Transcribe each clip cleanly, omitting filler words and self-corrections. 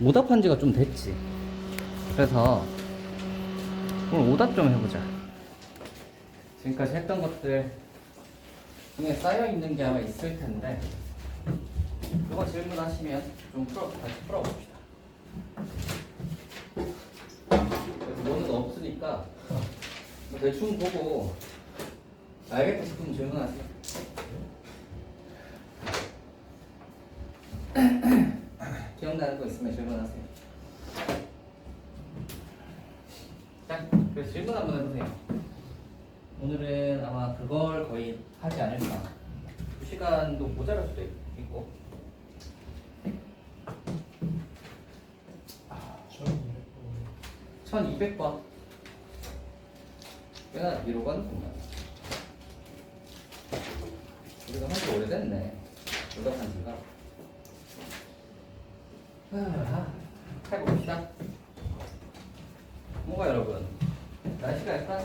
오답한 지가 좀 됐지. 그래서 오늘 오답 좀 해보자. 지금까지 했던 것들 중에 쌓여있는 게 아마 있을 텐데 그거 질문하시면 좀 다시 풀어봅시다. 뭐는 없으니까 대충 보고 알겠다 싶으면 질문하세요. 기억나는 거 있으면 질문하세요. 자, 그래서 질문 한번 해보세요. 오늘은 아마 그걸 거의 하지 않을까. 2시간도 모자랄 수도 있고. 1200번. 꽤나 미루고 하는구나. 우리가 한지 오래됐네. 노력한 지가. 해봅시다. 뭔가 여러분, 날씨가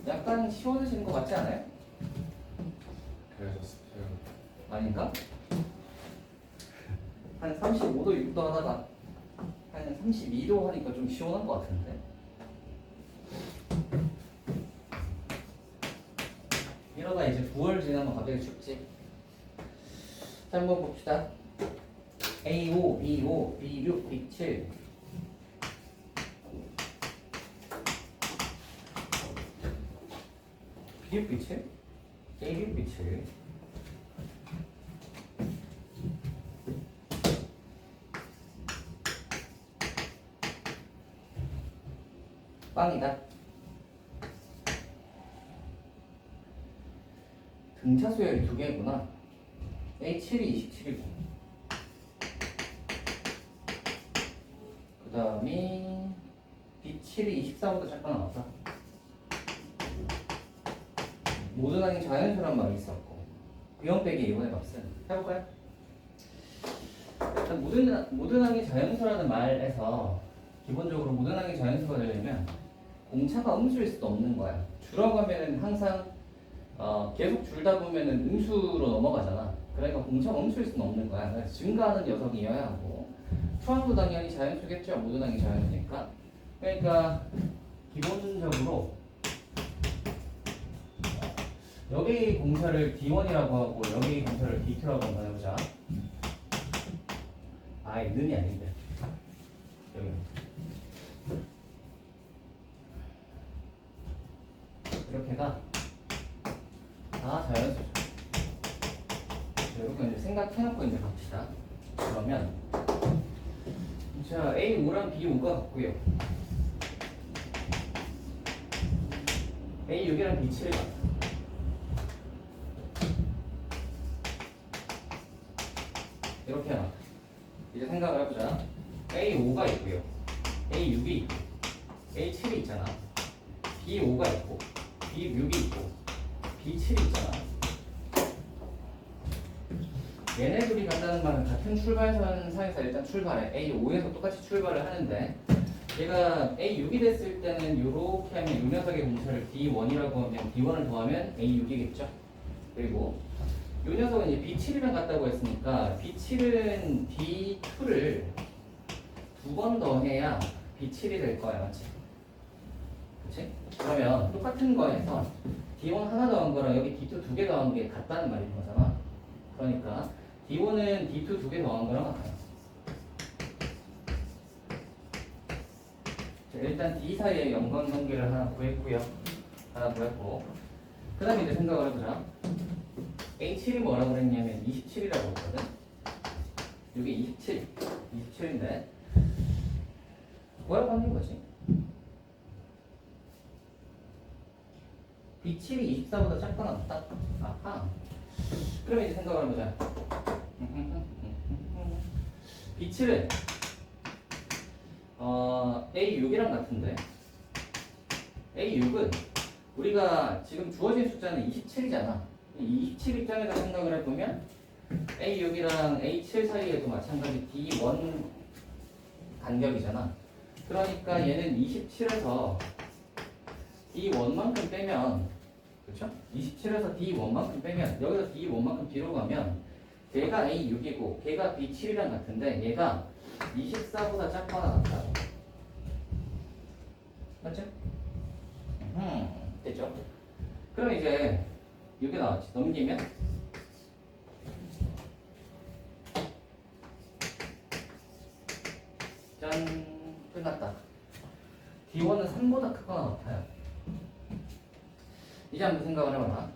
약간 시원해지는 것 같지 않아요? 그래졌어요. 아닌가? 한 35도, 6도 하다가 한 32도 하니까 좀 시원한 것 같은데. 이러다 이제 9월 지나면 갑자기 춥지. 자, 한번 봅시다. A5, B5, B6, B7. B6, B7? A6, B7. 빵이다. 등차 수열이 두 개구나. A7이 27이고. 그 다음에 B7이 24보다 잠깐 나왔다. 모든 항이 자연수란 말이 있었고. 비용 빼기 이번에 값은 해볼까요? 일단 모든 항이 자연수라는 말에서 기본적으로 모든 항이 자연수가 되려면 공차가 음수일 수도 없는 거야. 줄어가면은 항상 계속 줄다 보면은 음수로 넘어가잖아. 그러니까 공차가 음수일 수는 없는 거야. 그래서 증가하는 녀석이어야 하고 초항도 당연히 자연수겠죠. 모든 항이 자연수니까. 그러니까 기본적으로 여기 공차를 D1이라고 하고 여기 공차를 D2라고 한번 해보자. 아이 는이 아닌데 여기 이렇게가 다 자연수죠. 이렇게 이제 생각해놓고 이제 갑시다. 그러면 자 A5랑 B5가 같고요. A6이랑 B7이 같아. 이렇게 해놔. 이제 생각을 해보자. A5가 있고요. A6이 있고 A7이 있잖아. B5가 있고 B6이 있고 B7이 있잖아. 얘네 둘이 간다는 말은 같은 출발선상에서 일단 출발해. A5에서 똑같이 출발을 하는데 얘가 A6이 됐을 때는 이렇게 하면 이 녀석의 공차를 D1이라고 하면 D1을 더하면 A6이겠죠. 그리고 이 녀석은 이제 B7이랑 같다고 했으니까 B7은 D2를 두 번 더해야 B7이 될 거야. 맞지? 그치? 그러면 똑같은 거에서 D1 하나 더한 거랑 여기 D2 두 개 더한 게 같다는 말인 거잖아. 그러니까 D1은 D2 두 개 더한 거랑 같아요. 자, 일단 D 사이의 연관관계를 하나 구했고요. 그 다음에 이제 생각을 해보자. A7이 뭐라고 그랬냐면 27이라고 했거든. 이게 27인데 뭐라고 하는 거지? B7이 24보다 작거나 같다? 아하. 그러면 이제 생각을 해보자. B7은 A6이랑 같은데 A6은 우리가 지금 주어진 숫자는 27이잖아. 27 입장에서 생각을 해보면 A6이랑 A7 사이에도 마찬가지 D1 간격이잖아. 그러니까 얘는 27에서 D1만큼 빼면, 그렇죠? 27에서 D1만큼 빼면, 여기서 D1만큼 뒤로 가면 걔가 A6이고 걔가 B7이랑 같은데 얘가 24보다 작거나 같다. 맞죠? 됐죠? 그럼 이제 이게 나왔지. 넘기면 짠, 끝났다. D1은 3보다 크거나 같아요. 이제 한번 생각을 해봐라.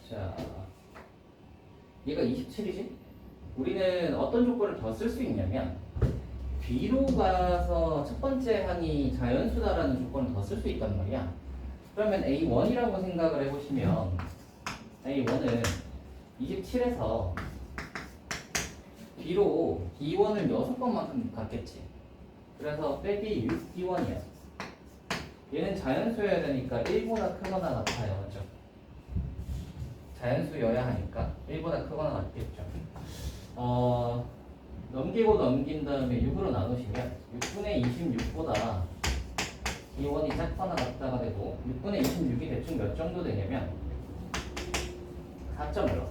자, 얘가 27이지? 우리는 어떤 조건을 더 쓸 수 있냐면 뒤로 가서 첫 번째 항이 자연수다라는 조건을 더 쓸 수 있단 말이야. 그러면 A1이라고 생각을 해보시면 A1은 27에서 뒤로 D1을 6번만큼 갔겠지. 그래서 빼기 6D1이야. 얘는 자연수여야 되니까 1보다 크거나 같아요. 맞죠? 자연수여야 하니까 1보다 크거나 같겠죠. 넘기고 넘긴 다음에 6으로 나누시면 6분의 26보다 D1이 작거나 같다가 되고 6분의 26이 대충 몇 정도 되냐면 4.1.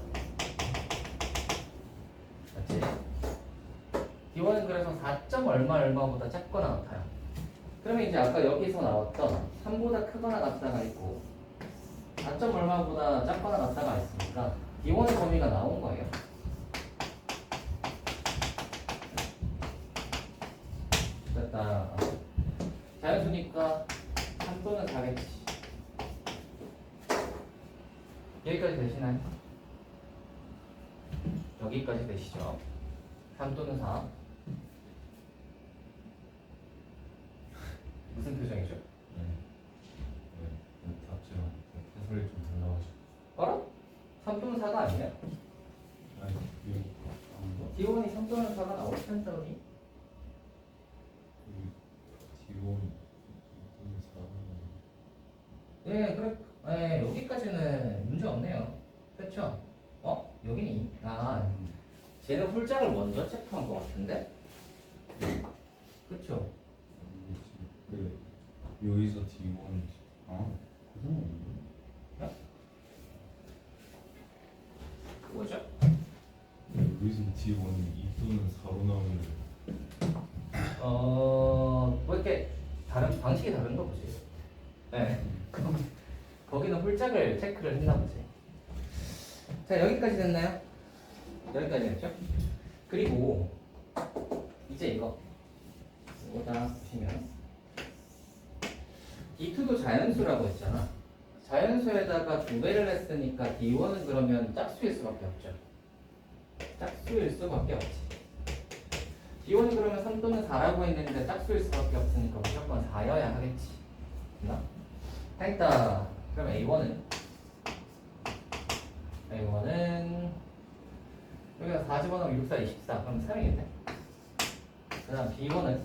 맞지? D1은 그래서 4점 얼마보다 작거나 같아요. 그러면 이제 아까 여기서 나왔던 3보다 크거나 같다가 있고 4점 얼마보다 작거나 같다가 있으니까 D1의 범위가 나온 거예요. 됐다. 자연수니까 3 또는 4겠지. 여기까지 되시나요? 여기까지 되시죠? 3 또는 4. 무슨 표정이죠? 답지만 해설이 좀 달라가지고. 어라? 3 또는 4가 아니야? 아니, D1이 3 또는 4가 나올 텐데. 뒤로 네, 그래. 네, 여기까지는 문제 없네요. 그렇죠? 여기니? 쟤는 홀짝을 먼저 체크한 것 같은데? 그렇죠? 그 여기서 D1 그건 없는데? 그거죠? 여기서 D1이 2 또는 4로 나오면 뭐 이렇게 다른 방식이 다른 거 보지. 네. 거기는 홀짝을 체크를 했나 보지. 자, 여기까지 됐나요? 여기까지 됐죠? 그리고 이제 이거다 보시면 D2도 자연수라고 했잖아. 자연수에다가 2배를 했으니까 D1은 그러면 짝수일 수밖에 없죠. 짝수일 수밖에 없지. D1이 그러면 3 또는 4라고 했는데 짝수일 수밖에 없으니까 무조건 4여야 하겠지. 됐나? 했다. 그럼 A1은 여기가 4 집어넣으면 6, 4, 24. 그럼 3이겠네. 그 다음 B1은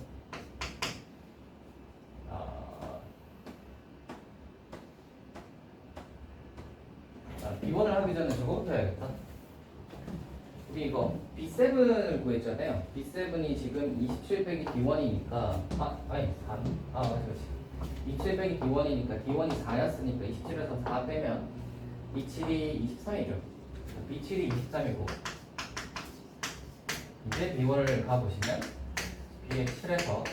B1을 하기 전에 저거부터 해야겠다. 우리 이거 B7을 구했잖아요. B7이 지금 27 빼기 D1이니까 아니 3. 맞지. 27 빼기 D1이니까 D1이 4였으니까 27에서 4 빼면 B7이 23이죠. B7이 23이고 이제 B1을 가보시면 B의 7에서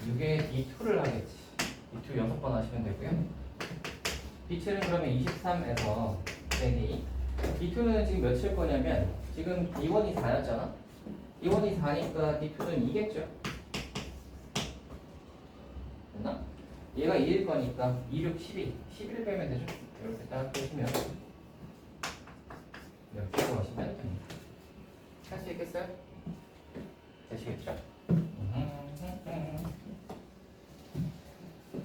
6의 D2를 하겠지. D2 6번 하시면 되고요. B7은 그러면 23에서 빼기 D2는 지금 몇일 거냐면 지금 D1이 4였잖아. D1이 4니까 D2는 2겠죠. 됐나? 얘가 2일 거니까 2, 6, 12. 11 빼면 되죠. 이렇게 딱 빼시면 이렇게 하시면 됩니다. 할 수 있겠어요? 되시겠죠?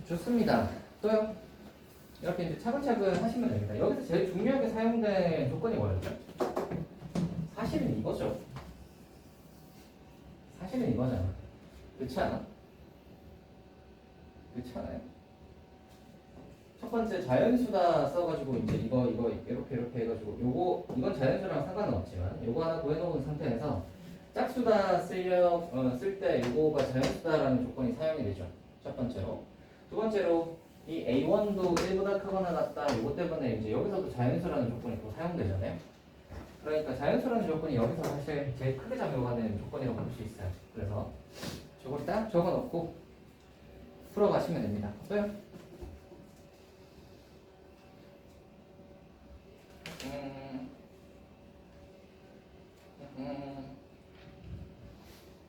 좋습니다. 또요? 이렇게 이제 차근차근 하시면 됩니다. 여기서 제일 중요하게 사용된 조건이 뭐였죠? 사실은 이거죠. 사실은 이거잖아. 그렇지 않아? 그렇지 않아요? 첫 번째 자연수다 써가지고 이제 이거 이렇게 해가지고 이건 자연수랑 상관은 없지만 요거 하나 구해놓은 상태에서 짝수다 쓸 때 요거가 자연수다라는 조건이 사용이 되죠. 첫 번째로. 두 번째로 이 A1도 1보다 크거나 같다. 요거 때문에 이제 여기서도 자연수라는 조건이 또 사용되잖아요. 그러니까 자연스러운 조건이 여기서 사실 제일 크게 작용하는 조건이라고 볼 수 있어요. 그래서 저걸 딱 적어놓고 풀어가시면 됩니다. 어요?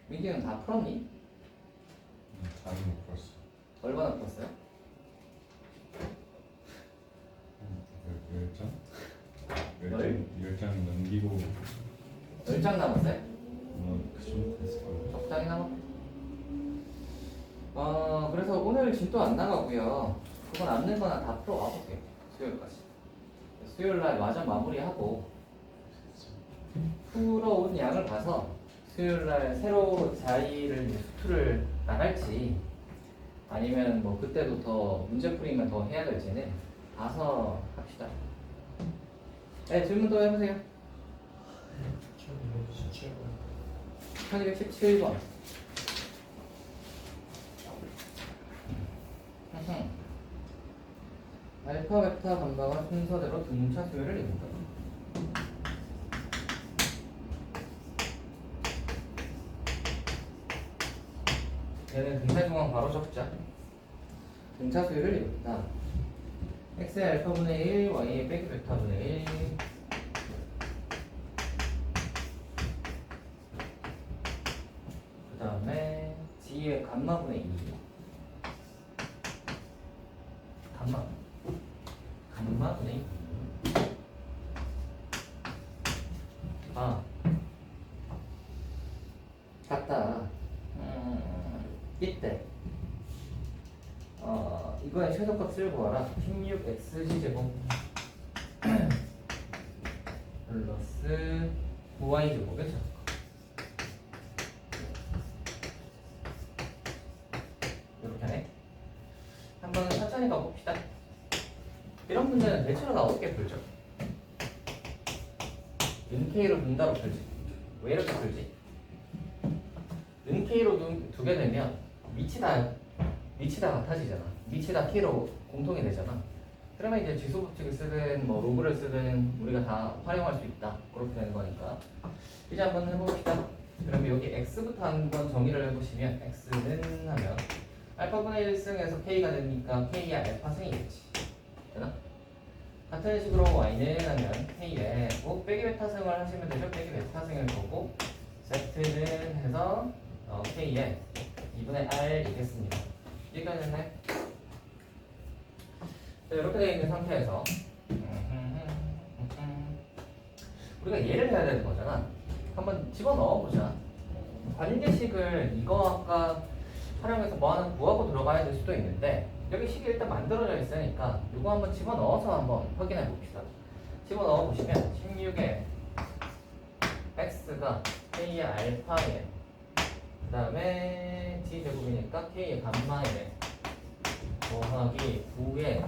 민기는 다 풀었니? 다른 거 풀었어. 얼마나 풀었어요? 10장 넘기고 10장 남았어요? 그 정도 됐을 거예요. 적당히 남았고. 그래서 오늘 진도 안 나가고요. 그건 남는 거나 다 풀어 와볼게요. 수요일까지. 수요일날 마저 마무리하고 풀어온 양을 봐서 수요일날 새로 자리를 수투를 나갈지 아니면 뭐 그때도 더 문제풀이만 더 해야 될지는 봐서 합시다. 네, 질문 또 해보세요. 1217번. 알파, 베타, 감마가 순서대로 등차 수열을 이룬다. 얘는 등차 중앙 바로 적자. 등차 수열을 이룬다. x의 알파분의 1, y의 빼기 베타분의 1. 그 다음에 g의 감마분의 2. 감마분의 2. 같다. 이때 이거의 최소값을 구하라. 16xg 제곱 플러스 5y 제곱. 그쵸? 이렇게 하네. 한번 천천히 가봅시다. 이런 문제는 대체로 다 어떻게 풀죠? 은K로 분다로 풀지. 왜 이렇게 풀지? 은K로 두게 되면 밑이 다 같아지잖아. 밑이 다 K로 공통이 되잖아. 그러면 이제 지수 법칙을 쓰든 뭐 로그를 쓰든 우리가 다 활용할 수 있다. 그렇게 되는 거니까. 이제 한번 해봅시다. 그러면 여기 X부터 한번 정의를 해보시면 X는 하면 알파분의 1승에서 K가 되니까 K의 알파승이겠지. 되나? 같은 식으로 Y는 하면 K에 뭐 빼기 베타승을 하시면 되죠. 빼기 베타승을 보고 Z는 해서 K에 2분의 R이겠습니다. 여기까지 했나요? 자, 이렇게 되어 있는 상태에서 우리가 예를 해야 되는 거잖아. 한번 집어넣어보자. 관계식을 이거 아까 촬영해서 뭐 하나 구하고 들어가야 될 수도 있는데 여기 식이 일단 만들어져 있으니까 이거 한번 집어넣어서 한번 확인해 봅시다. 집어넣어 보시면 16에 x가 k의 알파에 그 다음에 g제곱이니까 k의 감마에 더하기 9의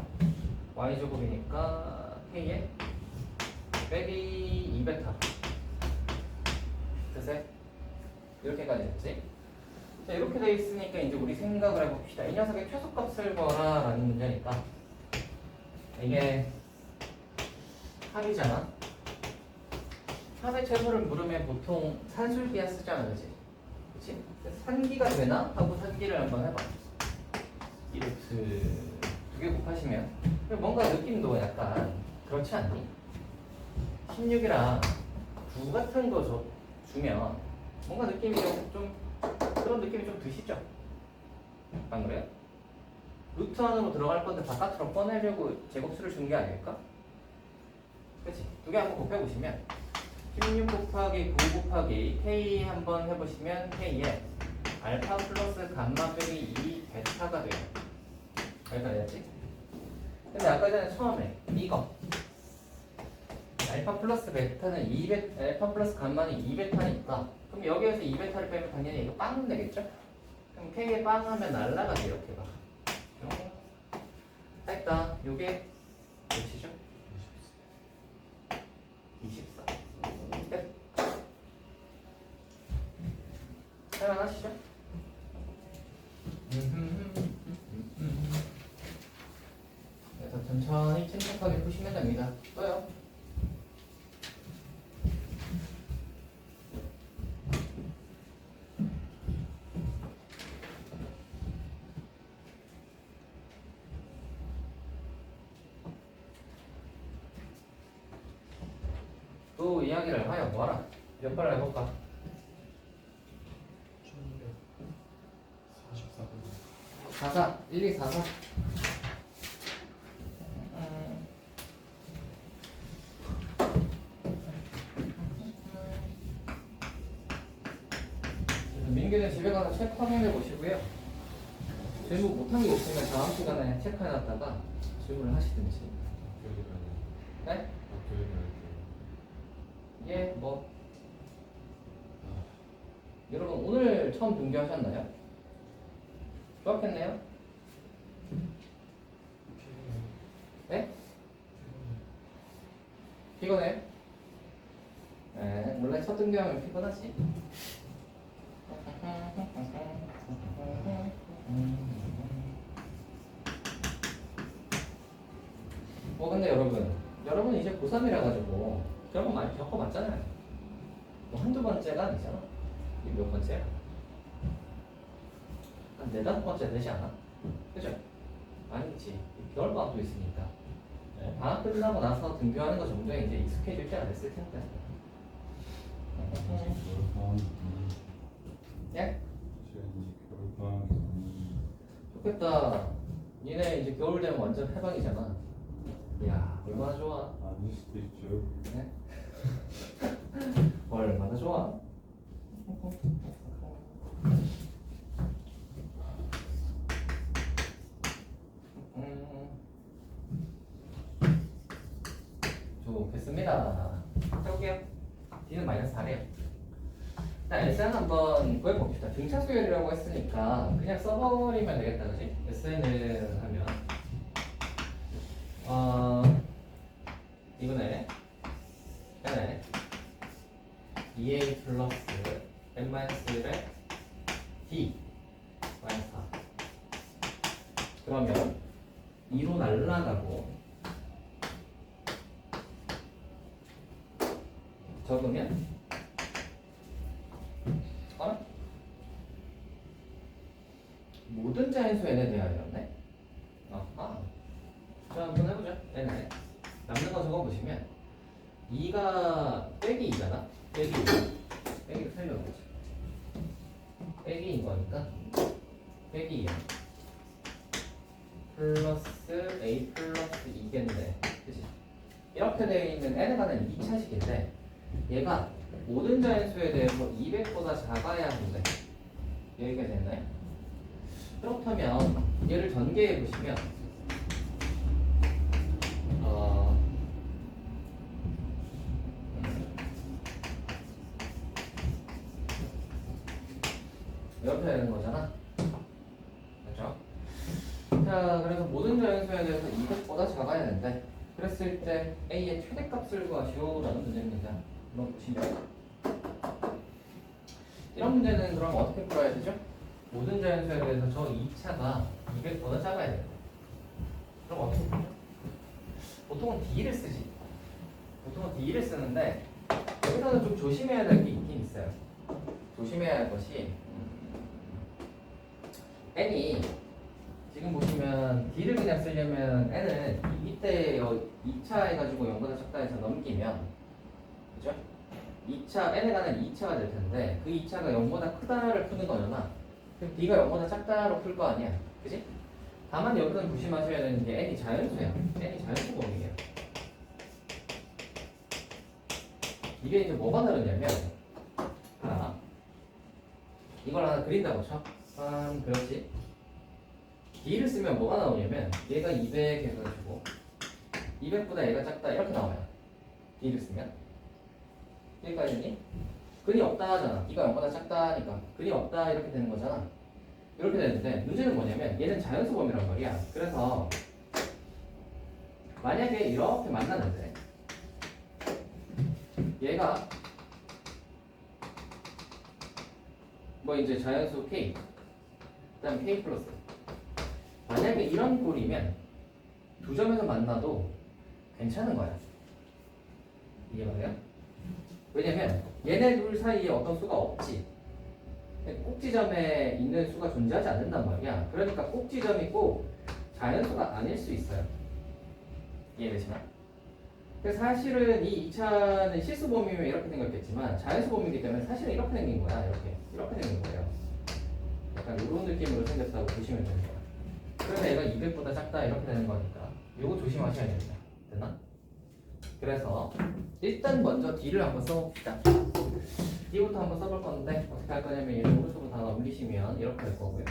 y제곱이니까 k의 빼기 2베타 됐어요? 이렇게까지 됐지? 자, 이렇게 돼 있으니까 이제 우리 생각을 해봅시다. 이 녀석의 최소값을 구하라 라는 문제니까 이게 합이잖아. 합의 최소를 물으면 보통 산술기하 쓰잖아, 그치? 그치? 산기가 되나? 하고 산기를 한번 해봐. 이렇게 2개 곱하시면 뭔가 느낌도 약간 그렇지 않니? 16이랑 9 같은 거 주면 뭔가 느낌이 좀 그런 느낌이 좀 드시죠? 안 그래요? 루트 안으로 들어갈 건데 바깥으로 꺼내려고 제곱수를 준 게 아닐까? 그치? 2개 한번 곱해보시면 16 곱하기 9 곱하기 K 한번 해보시면 K에 알파 플러스 감마 빼기 2 베타가 돼요. 여기까지 했지? 근데 아까 전에 처음에 이거 알파 플러스 베타는 알파 플러스 감마는 2베타니까 그럼 여기에서 2베타를 빼면 당연히 이거 빵 되겠죠? 그럼 K에 빵 하면 날라가지 이렇게 봐. 됐다. 요게 몇이죠? 24. 끝. 할만하시죠? 그래서 천천히 침착하게 푸시면 됩니다. 또요. 이야기를 하여 뭐하라? 몇 번을 해볼까? 1244번 44 1244 민규는 집에 가서 책 확인해 보시고요. 질문 못한 게 있으면 다음 시간에 체크해놨다가 질문을 하시든지. 학교에 가야 돼. 네? 학교에 가야 돼. 예, 뭐 여러분 오늘 처음 등교하셨나요? 좋았겠네요? 네? 피곤해? 네, 원래 첫 등교하면 피곤하지. 근데 여러분 이제 고3이라 가지고 그런 거 많이 겪어봤잖아요. 뭐 한두 번째가 아니잖아. 이게 몇 번째야? 한 네다섯 번째 되지 않아? 그죠? 아니지. 겨울방학도 있으니까. 네, 방학 끝나고 나서 등교하는 거 정도에 이제 익숙해질 때가 됐을 텐데. 겨울방학이 예? 제가 이제 겨울방학이 좋겠다. 니네 이제 겨울 되면 완전 해방이잖아. 이야, 얼마나 좋아. 아닐 수도 있죠. 네? 얼마나 좋아. 좋겠습니다. 해볼게요. D는 -4래요. 일단 SN 한번 구해봅시다. 등차 수열이라고 했으니까 그냥 써버리면 되겠다, 그지? SN을 하면 이번에 n에 2a 플러스 n-1의 d 마이너스 4 그러면 2로 날라가고 적으면 모든 자연수 n에 대하여였네. 아하. 자, 한번 해보죠. n에 남는 거 적어보시면 2가 빼기 2잖아. 빼기 2. 빼기를 살려보자. 빼기인 거니까 빼기 2 플러스 a 플러스 2겠네. 그치? 이렇게 되어 있는 n에 관한 2차식인데 얘가 모든 자연수에 대해서 200보다 작아야 한대. 여기가 됐나요? 그렇다면 얘를 전개해 보시면 이렇게 되는 거잖아. 그렇죠? 자, 그래서 모든 자연수에 대해서 200보다 작아야 된대. 그랬을 때 A의 최대값을 구하시오라는 문제입니다. 한번 보시면 이런 문제는 그럼 어떻게 풀어야 되죠? 모든 자연수에 대해서 저 2차가 200보다 작아야 돼요. 그럼 어떻게 풀죠? 보통은 D를 쓰지. 보통은 D를 쓰는데 여기서는 좀 조심해야 될 게 있긴 있어요. 조심해야 할 것이 n이 지금 보시면 D를 그냥 쓰려면 n은 이때 2차 해가지고 0보다 작다 해서 넘기면 그죠? 2차, n에 관한 2차가 될 텐데 그 2차가 0보다 크다를 푸는 거잖아. 그럼 D가 0보다 작다로 풀 거 아니야. 그지? 다만 여기서는 조심하셔야 되는 게 n이 자연수야. n이 자연수 범위야. 이게 이제 뭐가 다르냐면 이걸 하나 그린다고 쳐. 그렇지. D를 쓰면 뭐가 나오냐면 얘가 200 해가지고 200보다 얘가 작다 이렇게 나와요. D를 쓰면 여기까지니? 근이 없다 하잖아. D가 0보다 작다 하니까 근이 없다 이렇게 되는 거잖아. 이렇게 되는데 문제는 뭐냐면 얘는 자연수 범위란 말이야. 그래서 만약에 이렇게 만나는데 얘가 뭐 이제 자연수 K 그 다음 K 플러스 만약에 이런 꼴이면 두 점에서 만나도 괜찮은 거야. 이해가요? 왜냐면 얘네 둘 사이에 어떤 수가 없지. 꼭지점에 있는 수가 존재하지 않는단 말이야. 그러니까 꼭지점이 꼭 자연수가 아닐 수 있어요. 이해되시나? 근데 사실은 이 2차는 실수 범위면 이렇게 생겼겠지만 자연수 범위이기 때문에 사실은 이렇게 생긴 거야. 이렇게 생긴 거예요. 약간 이런 느낌으로 생겼다고 보시면 되는 거야. 그래서 얘가 200보다 작다 이렇게 되는 거니까 이거 조심하셔야 됩니다. 됐나? 그래서 일단 먼저 D를 한번 써봅시다. D부터 한번 써볼 건데 어떻게 할 거냐면 얘를 오른쪽으로 다 넘기시면 이렇게 될 거고요.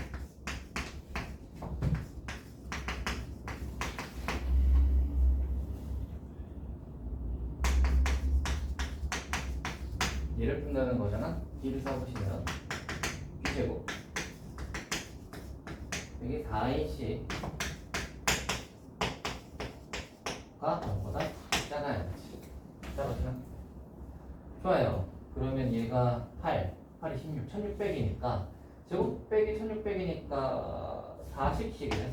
얘를 푼다는 거잖아. D를 써보시면 B제곱 여기 4인씩 가 0보다 작아야지. 작아지나? 좋아요. 그러면 얘가 8이 16, 1600이니까 제곱 빼기 1600이니까 40씩이네.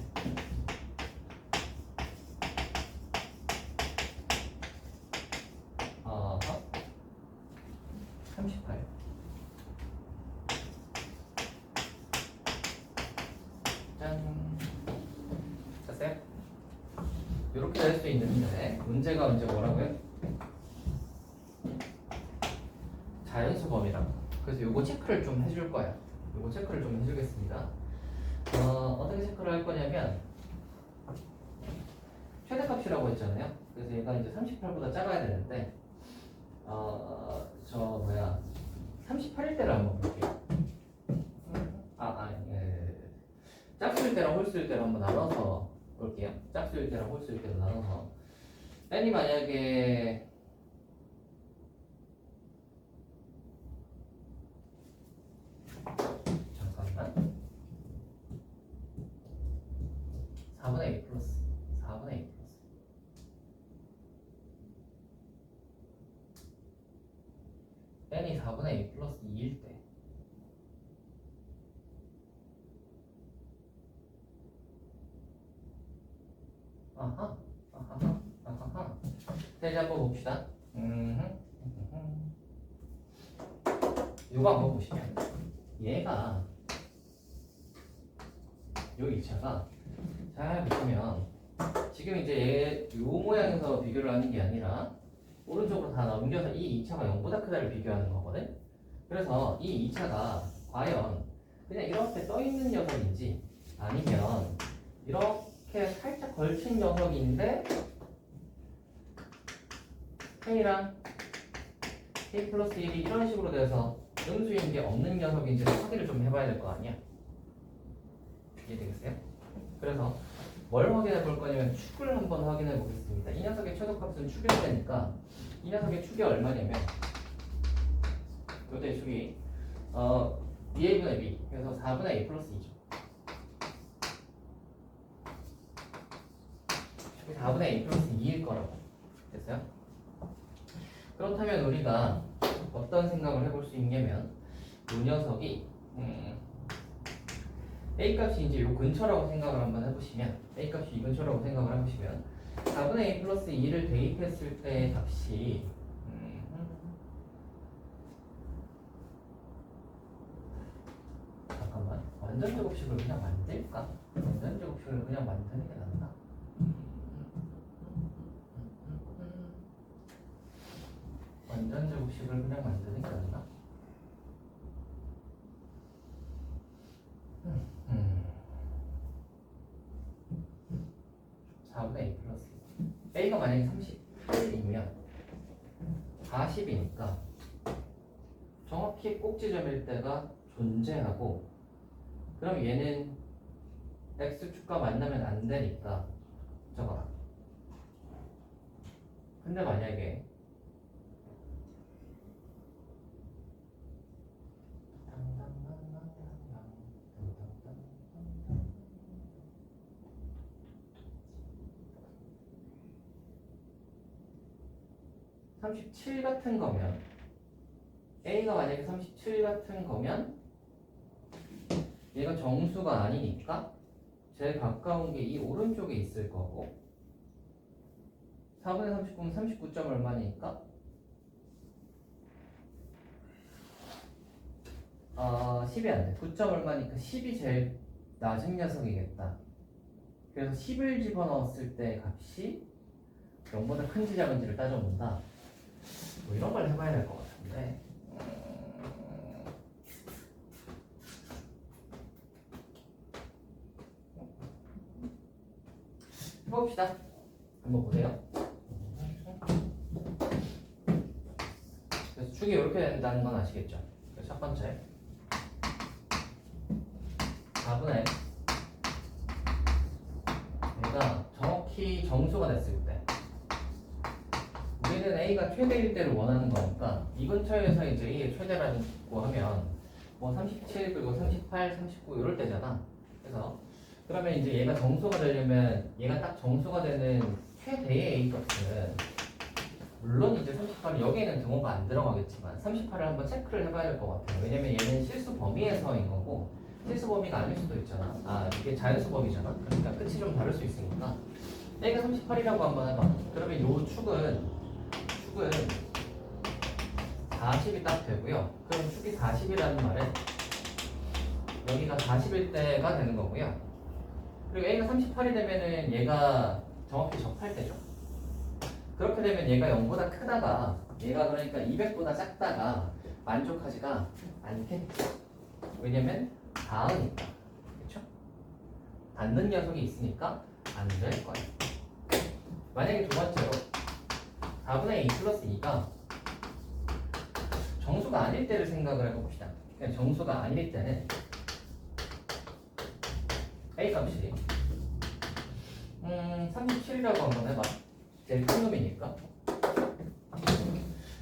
어허 38. 짠. 됐어요? 이렇게 될 수 있는데 문제가 언제 뭐라고요? 자연수 범위라고. 그래서 요거 체크를 좀 해줄 거야. 요거 체크를 좀 해주겠습니다. 어떻게 체크를 할 거냐면 최대값이라고 했잖아요. 그래서 얘가 이제 38보다 작아야 되는데 38일 때를 한번 볼게요. 짝수일 때랑 홀수일 때를 한번 나눠서 볼게요. 짝수일 때랑 홀수일 때로 나눠서 n이 만약에 잠깐만 4분의 a 플러스 4분의 a 플러스 n이 4분의 a 플러스 2일 때 아하 아하 아하 자 이제 한번 봅시다. 요거 한번 보시면 얘가 요 2차가 잘 보시면 지금 이제 요 모양에서 비교를 하는 게 아니라 오른쪽으로 다 넘겨서 이 2차가 0보다 크다를 비교하는 거거든. 그래서 이 2차가 과연 그냥 이렇게 떠있는 녀석인지 아니면 이렇게 살짝 걸친 녀석인데 n이랑 k 플러스 1이 이런 식으로 돼서 음수인 게 없는 녀석인지를 확인을 좀 해봐야 될 거 아니야. 이해되겠어요? 그래서 뭘 확인해 볼 거냐면 축을 한번 확인해 보겠습니다. 이 녀석의 최소값은 축일 때니까 이 녀석의 축이 얼마냐면 요때 축이 BA분의 B 그래서 4분의 A 플러스 2죠. 축이 4분의 A 플러스 2일 거라고. 됐어요? 그렇다면 우리가 어떤 생각을 해볼 수 있냐면 이 녀석이 A 값이 이제 요 근처라고 생각을 한번 해보시면 A 값이 이 근처라고 생각을 해보시면 4분의 A 플러스 2를 대입했을 때 값이 잠깐만 완전 제곱식을 그냥 만들까? 완전 제곱식을 그냥 만드는 게 낫나? 완전 제곱식을 그냥 만드는 게 낫나? 4분의 A 플러스 A가 만약에 38이면 40이니까 정확히 꼭지점일 때가 존재하고 그럼 얘는 X축과 만나면 안 되니까 적어라. 근데 만약에 (37) 같은 거면 A가 만약에 37 같은 거면 얘가 정수가 아니니까 제일 가까운 게 이 오른쪽에 있을 거고 4분의 39면 39점 얼마니까 10이 안돼 9점 얼마니까 10이 제일 낮은 녀석이겠다. 그래서 10을 집어넣었을 때 값이 0보다 큰지 작은지를 따져본다. 뭐 이런 걸 해봐야 될 것 같은데. 해봅시다. 한번 보세요. 그래서 축이 이렇게 된다는 건 아시겠죠? 그래서 첫 번째 4분의 얘가 정확히 정수가 됐을 때 우리는 A가 최대일 때를 원하는 거니까 이 근처에서 이제 A의 최대라고 하면 뭐 37 그리고 38, 39 이럴 때잖아. 그래서 그러면 이제 얘가 정수가 되려면 얘가 딱 정수가 되는 최대의 A 값은 물론 이제 38은 여기에는 등호가 안 들어가겠지만 38을 한번 체크를 해봐야 될 것 같아요. 왜냐면 얘는 실수 범위에서인 거고 실수 범위가 아닐 수도 있잖아. 아 이게 자연수 범위잖아. 그러니까 끝이 좀 다를 수 있으니까 A가 38이라고 한번 해봐. 그러면 요 축은 40이 딱 되고요. 그럼 축이 40이라는 말은 여기가 40일 때가 되는 거고요. 그리고 A가 38이 되면은 얘가 정확히 접할 때죠. 그렇게 되면 얘가 0보다 크다가 얘가 그러니까 200보다 작다가 만족하지가 않겠죠. 왜냐면 닿으니까. 그렇죠? 닿는 녀석이 있으니까 안 될 거예요. 만약에 두 번째로 4분의 2 플러스 2가 정수가 아닐 때를 생각을 해봅시다. 그냥 정수가 아닐 때는 A 값이 37이라고 한번 해봐. 제일 큰 놈이니까.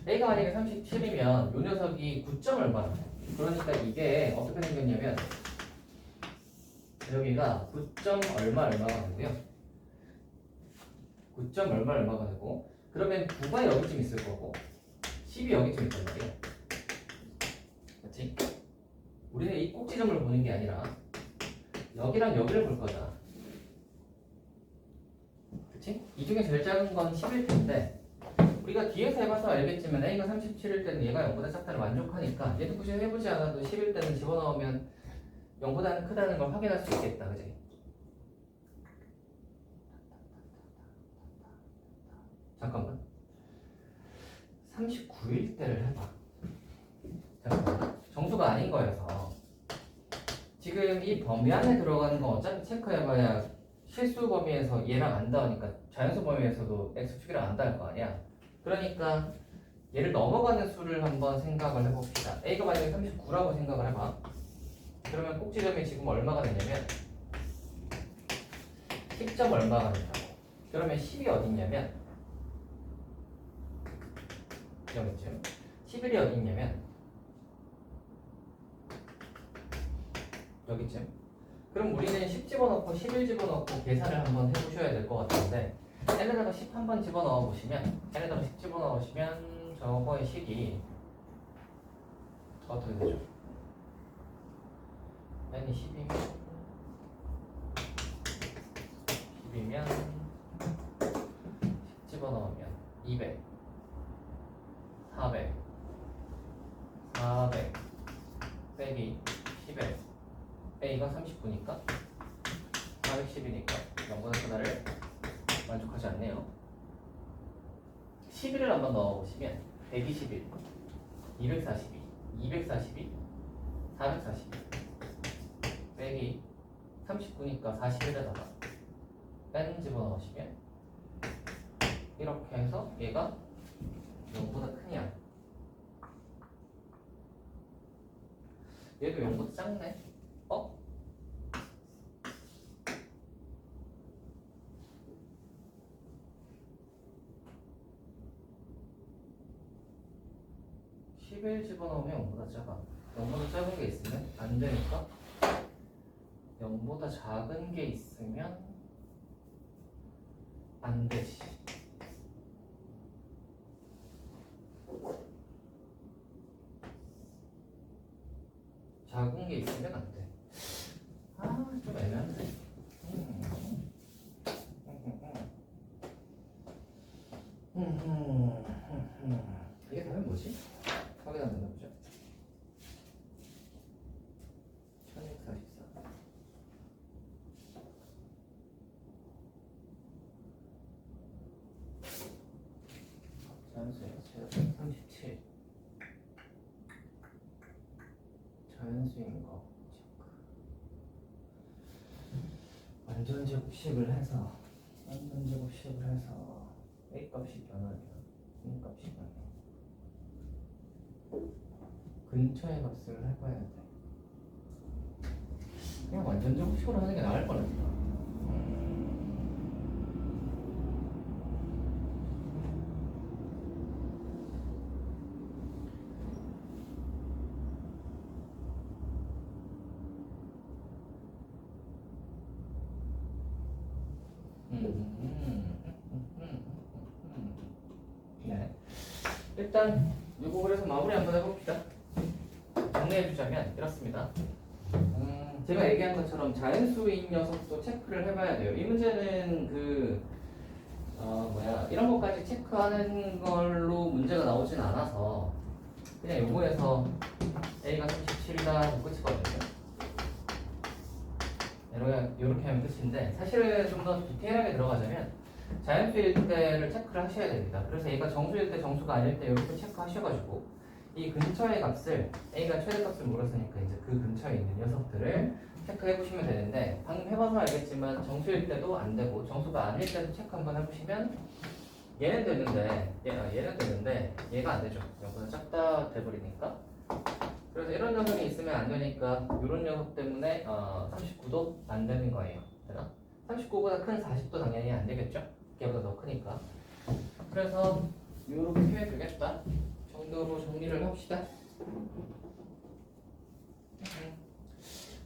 A가 만약에 37이면 요 녀석이 9점 얼마나 돼? 그러니까 이게 어떻게 생겼냐면 여기가 9점 얼마가 되고요. 9점 얼마가 되고 그러면 9가 여기쯤 있을 거고 10이 여기쯤 있단 말이야. 그렇지? 우리는 이 꼭지점을 보는 게 아니라 여기랑 여기를 볼 거잖아. 그치? 이 중에 제일 작은 건 10일 텐데 우리가 뒤에서 해봐서 알겠지만 A가 37일 때는 얘가 0보다 작다를 만족하니까 얘도 굳이 해보지 않아도 10일 때는 집어넣으면 0보다는 크다는 걸 확인할 수 있겠다. 그치? 잠깐만 39일 때를 해봐. 잠깐만 정수가 아닌 거여서 지금 이 범위 안에 들어가는 건 어차피 체크해봐야 실수 범위에서 얘랑 안 닿으니까 자연수 범위에서도 x축이랑 안 닿을 거 아니야. 그러니까 얘를 넘어가는 수를 한번 생각을 해봅시다. A가 만약에 39라고 생각을 해봐. 그러면 꼭지점이 지금 얼마가 되냐면 10점 얼마가 된다고. 그러면 10이 어딨냐면 여기쯤 11이 어딨냐면 여기쯤. 그럼 우리는 10 집어넣고 11 집어넣고 계산을 한번 해보셔야 될 것 같은데 L에다가 10 한번 집어넣어 보시면 L에다가 10 집어넣으시면 저거의 식이 어떻게 되죠? N이 10이면 10 집어넣으면 200 400 400 빼기 10에 A가 39니까 410이니까 0보다 크다를 만족하지 않네요. 11을 한번 넣어보시면 121, 242, 242, 442 빼기 39니까 41에다가 N 집어넣으시면 이렇게 해서 얘가 0보다 크냐 얘도 0보다 작네. 어? (11) 집어넣으면 0보다 작아. 0보다 작은 게 있으면 안 되니까 0보다 작은 게 있으면 안 되지. 작은 게 있으면 안 돼. 좀 애매한데. 이게 답은 뭐지? 확인 한번 해보죠. 1244. 37 자연수인 거 체크. 완전 제곱식을 해서 A 값이 변하면 B 값이 변해. 근처의 값을 해봐야 돼. 그냥 완전 제곱식으로 하는 게 나을 뻔했다. 네. 일단 이거 그래서 마무리 한번 해봅시다. 정리해주자면 이렇습니다. 제가 얘기한 것처럼 자연수인 녀석도 체크를 해봐야 돼요. 이 문제는 이런 것까지 체크하는 걸로 문제가 나오진 않아서 그냥 요거에서 A가 37이다 끝이거든요. 이렇게 하면 끝인데 사실은 좀 더 디테일하게 들어가자면 자연수일 때를 체크를 하셔야 됩니다. 그래서 얘가 정수일 때 정수가 아닐 때 이렇게 체크하셔가지고 이 근처의 값을 A가 최대값을 물었으니까 이제 그 근처에 있는 녀석들을 체크해 보시면 되는데 방금 해봐서 알겠지만 정수일 때도 안 되고 정수가 아닐 때도 체크 한번 해보시면 얘는 되는데 얘가 안 되죠. 이거는 작다 돼버리니까. 그래서 이런 녀석이 있으면 안 되니까 이런 녀석 때문에 39도 안 되는 거예요. 되나? 39보다 큰 40도 당연히 안 되겠죠? 걔보다 더 크니까. 그래서 이렇게 해주겠다 정도로 정리를 합시다.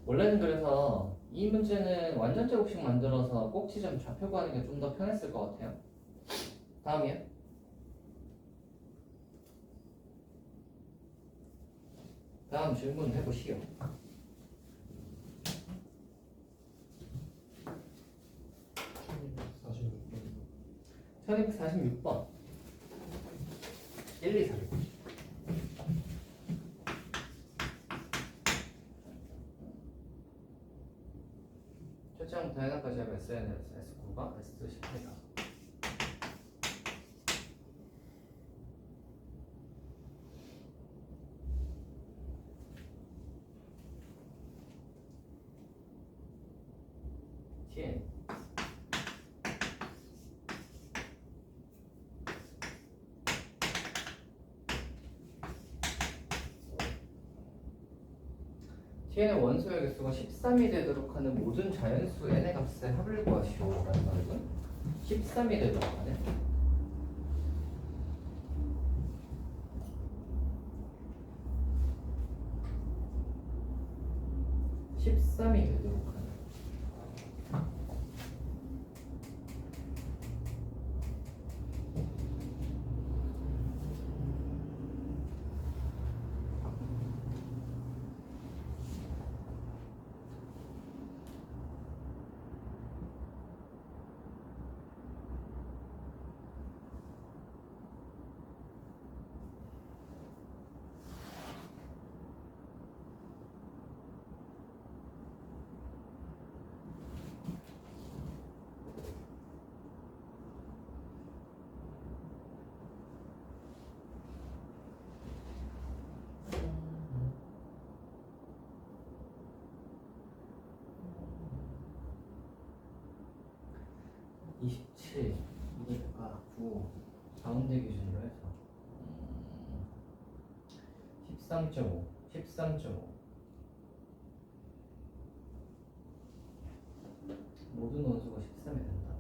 원래는 그래서 이 문제는 완전 제곱식 만들어서 꼭지점 좌표 구하는 게 좀 더 편했을 것 같아요. 다음이요. 다음 질문 해보시오. 1246번 1, 2, 4, 6 초점 다양한까지 하면 SNS S9가 S18이다. TN TN의 원소의 개수가 13이 되도록 하는 모든 자연수 n의 값의 합을 구하시오라는 말은 13이 되도록 하는 13이 되도록 하는 (27) 이니까 9 가운데 기준으로 해서 13.5 모든 원소가 13이 된다.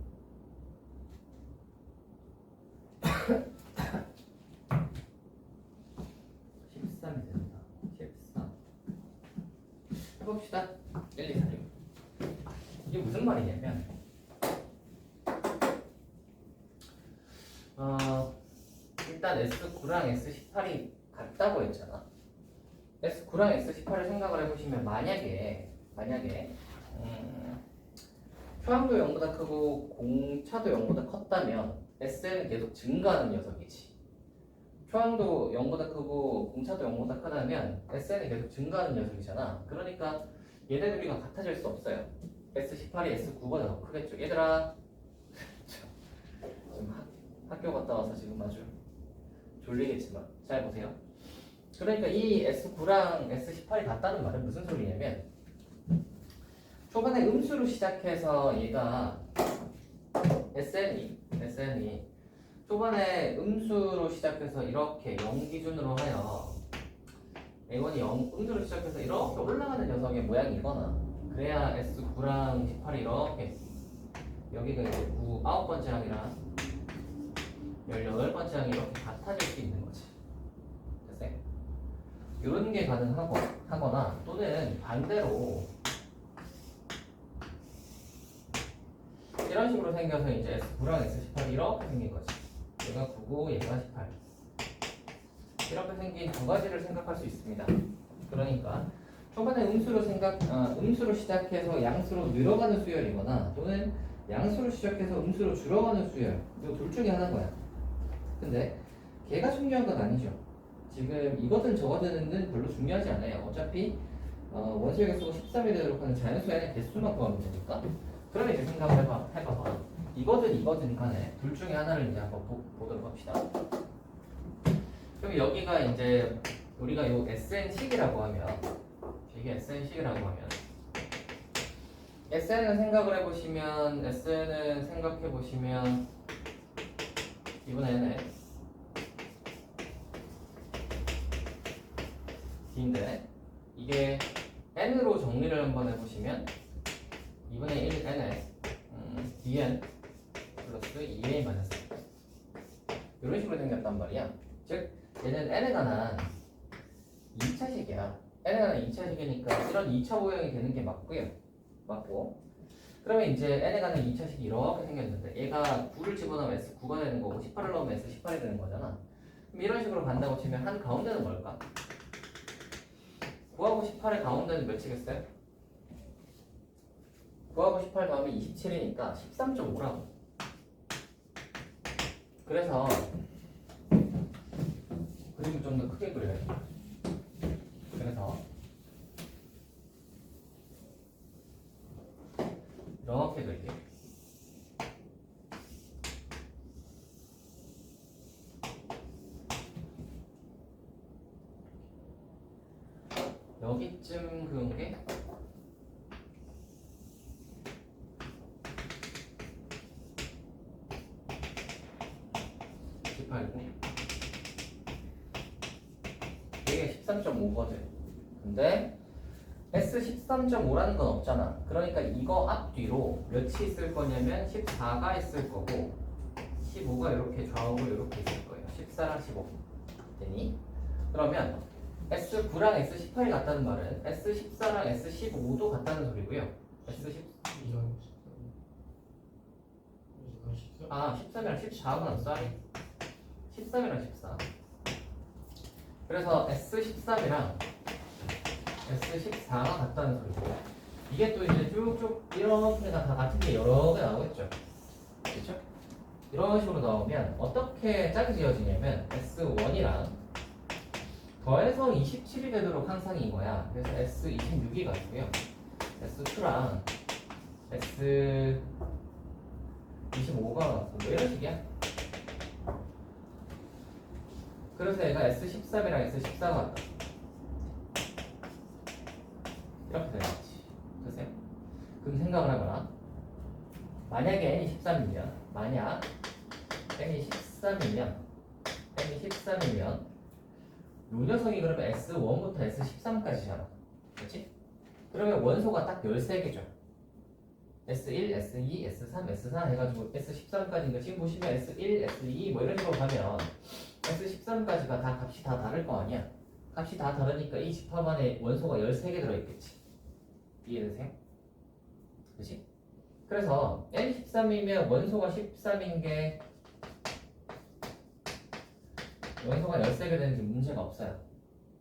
해봅시다. 1, 2, 4, 6 이게 무슨 말이냐면 일단 S9랑 S18이 같다고 했잖아. S9랑 S18을 생각을 해보시면 만약에 초항도 0보다 크고 공차도 0보다 컸다면 S는 계속 증가하는 녀석이지. 초항도 0보다 크고 공차도 0보다 크다면 S는 계속 증가하는 녀석이잖아. 그러니까 얘네 둘이가 같아질 수 없어요. S18이 S9보다 더 크겠죠. 얘들아 지금 학교 갔다 와서 지금 아주 졸리겠지만 잘 보세요. 그러니까 이 S9랑 S18이 같다는 말은 무슨 소리냐면 초반에 음수로 시작해서 얘가 SN이 초반에 음수로 시작해서 이렇게 0 기준으로 하여 A1이 0 음수로 시작해서 이렇게 올라가는 녀석의 모양이거나 그래야 S9랑 18이 이렇게 여기가 이제 9번째 항이랑 18번째 항이 이렇게 같아질 수 있는 거지. 됐어요? 이런 게 가능하거나 또는 반대로 이런 식으로 생겨서 이제 S9랑 S18이 이렇게 생긴 거지. 얘가 9고 얘가 18. 이렇게 생긴 두 가지를 생각할 수 있습니다. 그러니까 초반에 음수로 시작해서 양수로 늘어가는 수열이거나 또는 양수로 시작해서 음수로 줄어가는 수열. 이 둘 중에 하나인 거야. 근데 걔가 중요한 건 아니죠. 지금 이거든 저거든은 별로 중요하지 않아요. 어차피 원소의 개수가 13이 되도록 하는 자연수의 n의 개수만 구하면 되니까. 그러면 이제 생각을 해봐봐. 이거든 간에 둘 중에 하나를 이제 한번 보도록 합시다. 그럼 여기가 이제 우리가 요 SN식이라고 하면 이게 SN식이라고 하면 SN은 생각해보시면 이번에 n에 D인데 이게 n으로 정리를 한번 해보시면 2분의 1 n에 dn 플러스 2a 마이너스 이런 식으로 생겼단 말이야. 즉 얘는 n에 관한 2차식이야. n에 관한 2차식이니까 이런 2차 모형이 되는 게 맞고 그러면 이제 n에 관한 2차식이 이렇게 생겼는데 얘가 9를 집어넣으면 S9가 되는 거고 18을 넣으면 S18이 되는 거잖아. 그럼 이런 식으로 간다고 치면 한 가운데는 뭘까? 9하고 18의 가운데는 몇이겠어요? 9하고 18 더하면 27이니까 13.5라고. 그래서 그림을 좀 더 크게 그려야지. 그래서 이렇게 그릴게요. 여기쯤 그런 게 18고 이게 13.5거든. 근데 S13.5라는 건 없잖아. 그러니까 이거 앞뒤로 몇이 있을 거냐면 14가 있을 거고 15가 이렇게 좌우로 이렇게 있을 거예요. 14랑 15 되니? 그러면 S9랑 S18이 같다는 말은 S14랑 S15도 같다는 소리고요. S10 13이랑 14구나. 쏘리 13이랑 14. 그래서 S13이랑 S14가 같다는 소리고 이게 또 이제 쭉쭉 이렇게 다 같은 게 여러 개 나오겠죠. 그렇죠? 이런 식으로 나오면 어떻게 짝이 지어지냐면 S1이랑 더해서 27이 되도록 항상인 거야. 그래서 S26이 같고요. S2랑 S25가 같고 뭐 이런 식이야. 그래서 얘가 S13이랑 S14가 같다. 이렇게 되겠지. 됐어요? 그럼 생각을 해봐라. 만약에 n이 13이면 요 녀석이 그러면 S1부터 S13까지잖아. 그렇지? 그러면 원소가 딱 13개죠. S1, S2, S3, S4 해가지고 S13까지인가 지금 보시면 S1, S2 뭐 이런 식으로 가면 S13까지가 다 값이 다 다를 거 아니야. 값이 다 다르니까 이 집합 안에 원소가 13개 들어있겠지. 이해되세요? 그치? 그래서 N 13이면 원소가 13인 게 원소가 13개 되는지 문제가 없어요.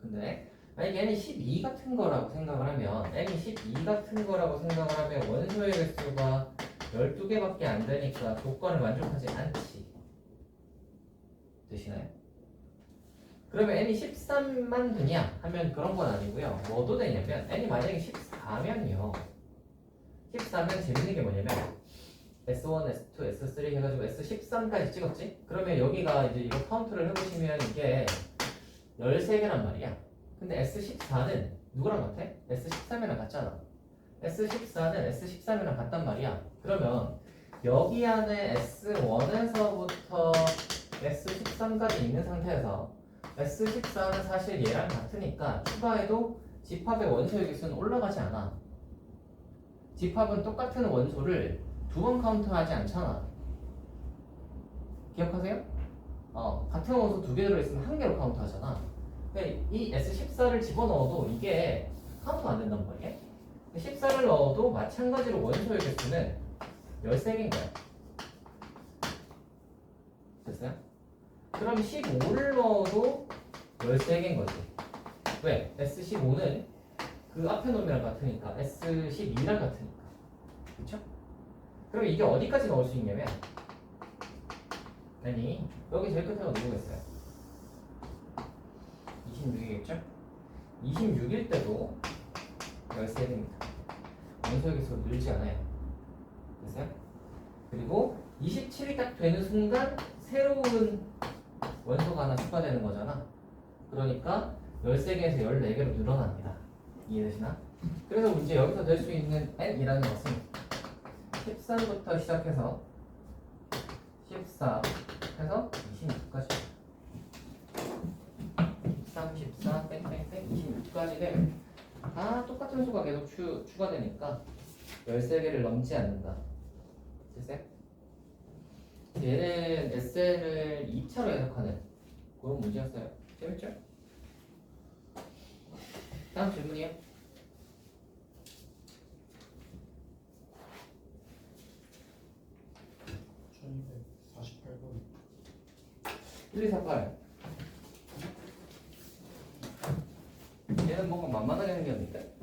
근데 만약에 N이 12 같은 거라고 생각을 하면 N이 12 같은 거라고 생각을 하면 원소의 개수가 12개밖에 안 되니까 조건을 만족하지 않지. 되시나요? 그러면 n이 13만 되냐 하면 그런 건 아니고요. 뭐도 되냐면 n이 만약에 14면요. 14면 재밌는 게 뭐냐면 S1, S2, S3 해가지고 S13까지 찍었지? 그러면 여기가 이제 이거 카운트를 해보시면 이게 13개란 말이야. 근데 S14는 누구랑 같아? S13이랑 같잖아. S14는 S13이랑 같단 말이야. 그러면 여기 안에 S1에서부터 S13까지 있는 상태에서 S14는 사실 얘랑 같으니까 추가해도 집합의 원소의 개수는 올라가지 않아. 집합은 똑같은 원소를 두 번 카운트하지 않잖아. 기억하세요? 같은 원소 두 개 들어있으면 한 개로 카운트하잖아. 그러니까 이 S14를 집어넣어도 이게 카운트가 안 된단 말이야. 14를 넣어도 마찬가지로 원소의 개수는 13개인 거야. 됐어요? 그럼 15를 넣어도 13개인 거지. 왜? S15는 그 앞에 놈이랑 같으니까 S12랑 같으니까. 그쵸? 그럼 이게 어디까지 넣을 수 있냐면 아니 여기 제일 끝에가 누구겠어요? 26이겠죠? 26일 때도 13개입니다. 원소의 개수가 늘지 않아요. 됐어요? 그리고 27이 딱 되는 순간 새로운 원소가 하나 추가되는 거잖아. 그러니까 13개에서 14개로 늘어납니다. 이해되시나? 그래서 이제 여기서 될 수 있는 n이라는 것은 13부터 시작해서 14 해서 26까지 13, 14, 땡땡땡 26까지는 다 똑같은 수가 계속 추가되니까 13개를 넘지 않는다. 됐어요? 얘는 SN을 2차로 해석하는 그런 문제였어요. 재밌죠? 다음 질문이요. 1248번 1248 얘는 뭔가 만만하게 생겼는데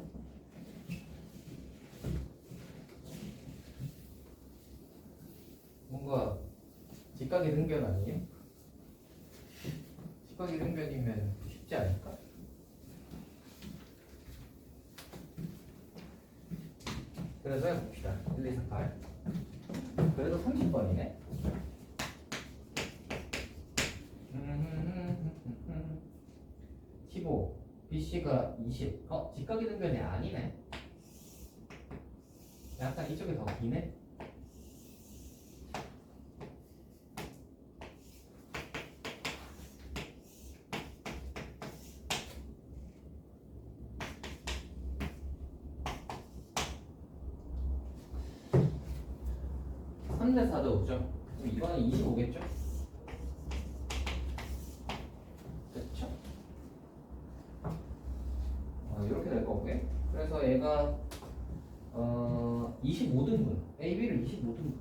뭔가 직각이 등변 아니에요? 직각이 등변이면 쉽지 않을까? 그래서 해봅시다. 1248 그래도 30번이네 15 BC가 20 직각이 등변이 아니네. 약간 이쪽이 더 기네. 삼 대 4도 오죠. 그럼 이거는 25겠죠? 그렇죠? 이렇게 될 거고요. 그래서 얘가 25등분 AB를 25등분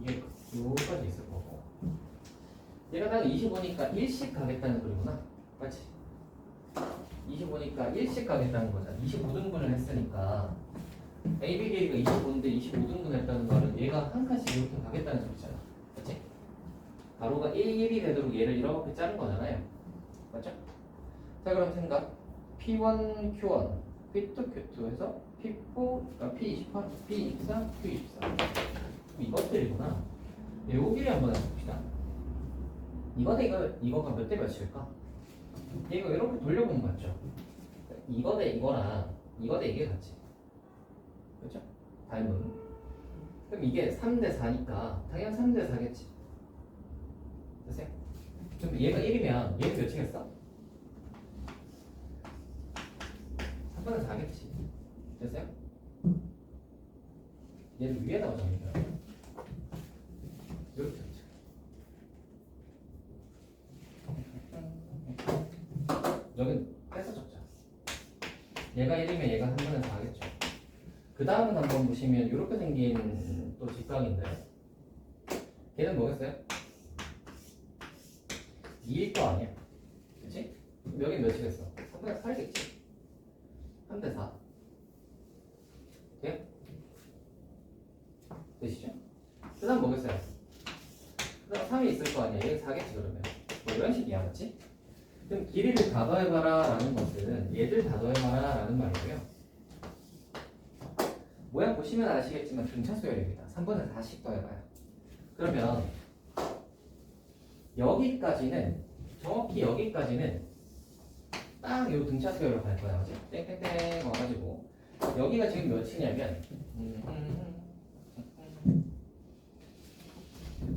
이게 여기까지 있을 거고 얘가 딱 25니까 1씩 가겠다는 소리구나. 맞지? 25니까 1씩 가겠다는 거잖아. 25등분을 했으니까 AB 길이가 25인데 25등분 했다는 말은 얘가 한 칸씩 이렇게 가겠다는 소리잖아. 맞지? 가로가 1, 1이 되도록 얘를 이렇게 자른 거잖아요. 맞죠? 자 그럼 생각 P1, Q1, P2, Q2 해서 P4, P28, P24, Q24 이것들이구나. 요 길이 한번 해봅시다. 이거 대 이거가 몇 대 몇일까? 이거 이렇게 돌려보면 맞죠? 이거 대 이거랑 이거 대 이게 같지. 그렇죠? 닮은. 그럼 이게 3대 4니까 당연히 3대 4겠지. 됐어요? 그럼 얘가 1이면 얘는 몇이겠어? 3분의 4겠지. 됐어요? 얘를 위에다가 정리해요. 이렇게 하죠. 여긴 뺏어 적자. 얘가 1이면 얘가 3분의 4겠죠. 그 다음은 한번 보시면 이렇게 생긴 또 직각인데 걔는 뭐겠어요? 2일 거 아니야. 그치? 그럼 여기 몇이겠어? 3분의 4겠지. 3대 4. 돼요? 되시죠? 그 다음 뭐겠어요? 그 다음 3이 있을 거 아니야. 여기 4겠지 그러면. 뭐 이런 식이야. 맞지? 그럼 길이를 다 더해봐라 라는 것은 얘들 다 더해봐라 라는 말이고요. 모양 보시면 아시겠지만 등차 수열입니다. 3분의 4씩 더해봐요. 그러면 여기까지는 정확히 여기까지는 딱 요 등차 수열로 갈 거야. 그지? 땡땡땡 와가지고 여기가 지금 몇이냐면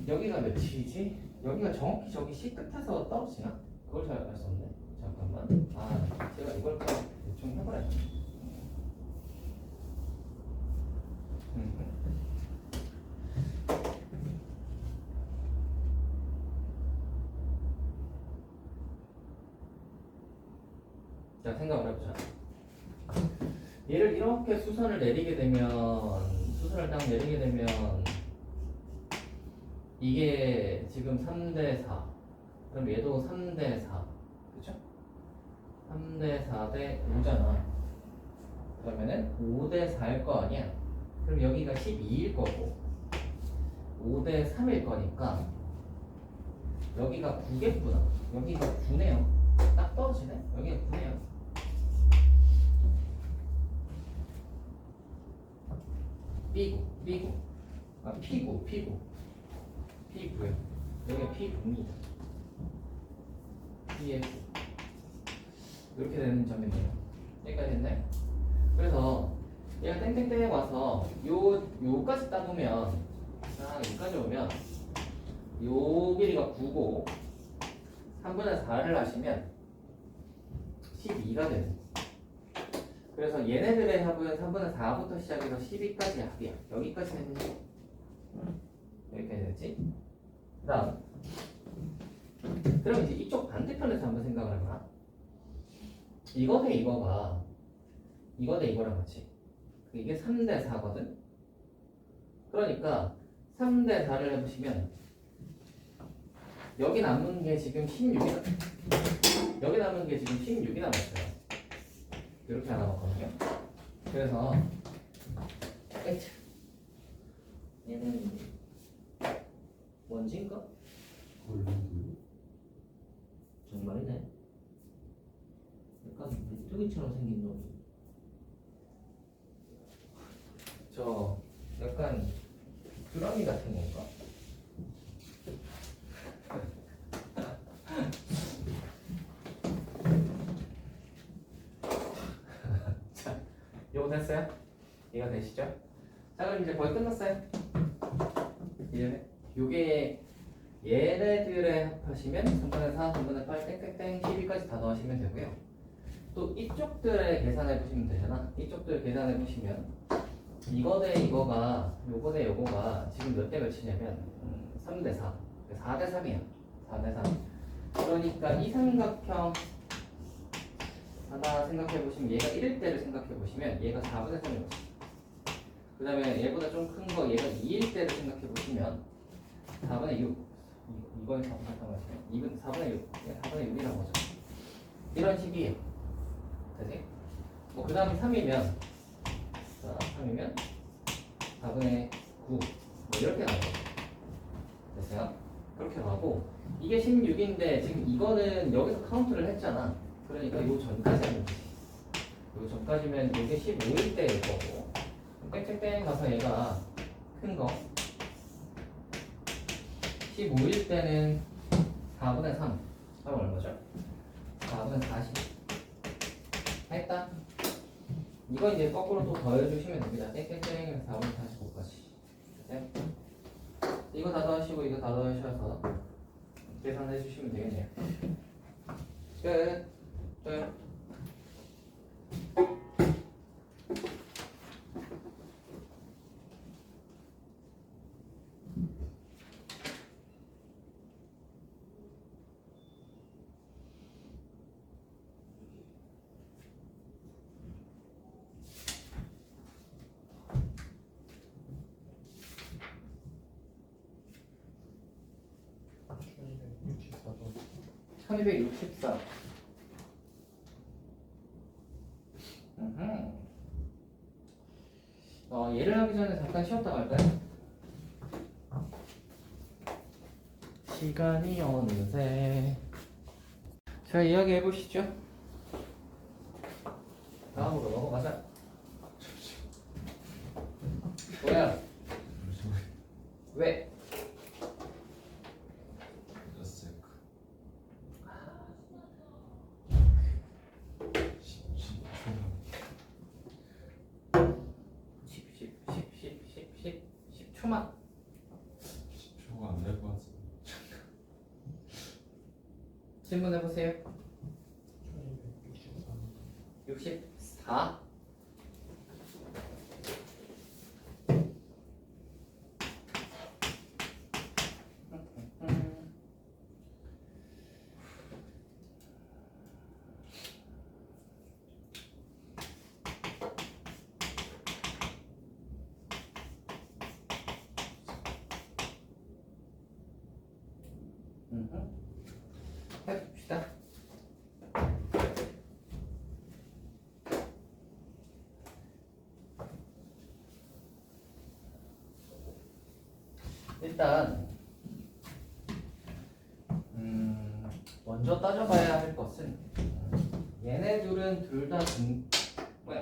여기가 몇이지? 여기가 정확히 저기 C 끝에서 떨어지나? 그걸 잘 알 수 없네. 잠깐만. 아, 제가 이걸 대충 해보라. 자, 생각을 해보자. 얘를 이렇게 수선을 내리게 되면, 수선을 딱 내리게 되면, 이게 지금 3대 4. 그럼 얘도 3대 4. 그쵸? 3대 4대 5잖아. 그러면은 5대 4일 거 아니야? 그럼 여기가 12일 거고, 5대 3일 거니까, 여기가 9겠구나. 여기가 9네요. 딱 떨어지네? 여기가 9네요. P9요. 여기가 P9입니다. P의 9. 이렇게 되는 점이네요. 여기까지 됐나요? 그래서 얘가 땡땡땡 와서 요까지 따보면, 여기까지 오면 요 길이가 9고 3분의 4를 하시면 12가 되는. 그래서 얘네들의 합은 3분의 4부터 시작해서 12까지 합이야. 여기까지 됐지? 여기까지 됐지? 그다음 그럼 이제 이쪽 반대편에서 한번 생각을 해봐. 이거 대 이거가 이거 대 이거랑 같이 이게 3대 4거든? 그러니까 3대 4를 해보시면 여기 남은 게 지금 16이 여기 남은 게 지금 16이 남았어요. 이렇게 남았거든요. 그래서 얘는 원지인가? 골든도 정말이네. 약간 메뚜기처럼 생긴 놈이. 저 약간 드라미 같은 건가? 자, 요거 됐어요? 이거 되시죠? 자, 그럼 이제 거의 끝났어요. 이제 요게 얘네들의 합하시면 3분의 4, 3분의 8, 땡땡땡 12까지 다 넣으시면 되고요. 또 이쪽들의 계산해 보시면 되잖아. 이쪽들 계산해 보시면 이거 대 이거가 요거 대 요거가 지금 몇 대 몇이냐면 3대 4, 4대 3이야. 4대 3. 그러니까 이 삼각형 하나 생각해 보시면 얘가 1일 때를 생각해 보시면 얘가 4분의 3이 오지. 그 다음에 얘보다 좀 큰 거 얘가 2일 때를 생각해 보시면 4분의 6. 이거에 4분의 3 2분 4분의 6. 4분의 6이라고 하죠. 이런 식이에요. 되지? 뭐 그 다음에 3이면 자, 3이면 4분의 9. 뭐 이렇게 나와요. 됐어요? 그렇게 가고 이게 16인데 지금 이거는 여기서 카운트를 했잖아. 그러니까 요 전까지 하면 되지. 요 전까지면 이게 15일 때일 거고 땡땡땡 가서 얘가 큰 거 15일 때는 4분의 3 하면 얼마죠? 4분의 40 했다. 이거 이제 거꾸로 또 더해주시면 됩니다. 땡땡땡 4분의 45까지. 네? 이거 다 더하시고 이거 다 더하셔서 계산해 주시면 되겠네요. 끝. 끝. 도 1264. 얘를 하기 전에 잠깐 쉬었다 갈까요? 시간이 어느새. 자, 이야기해 보시죠. 다음으로 넘어가자. 뭐야? 왜? 세크 10초만. 10초가 안 될 것 같습니다. 질문해보세요. 64. 해봅시다. 일단 먼저 따져봐야 할 것은 얘네 둘은 뭐야?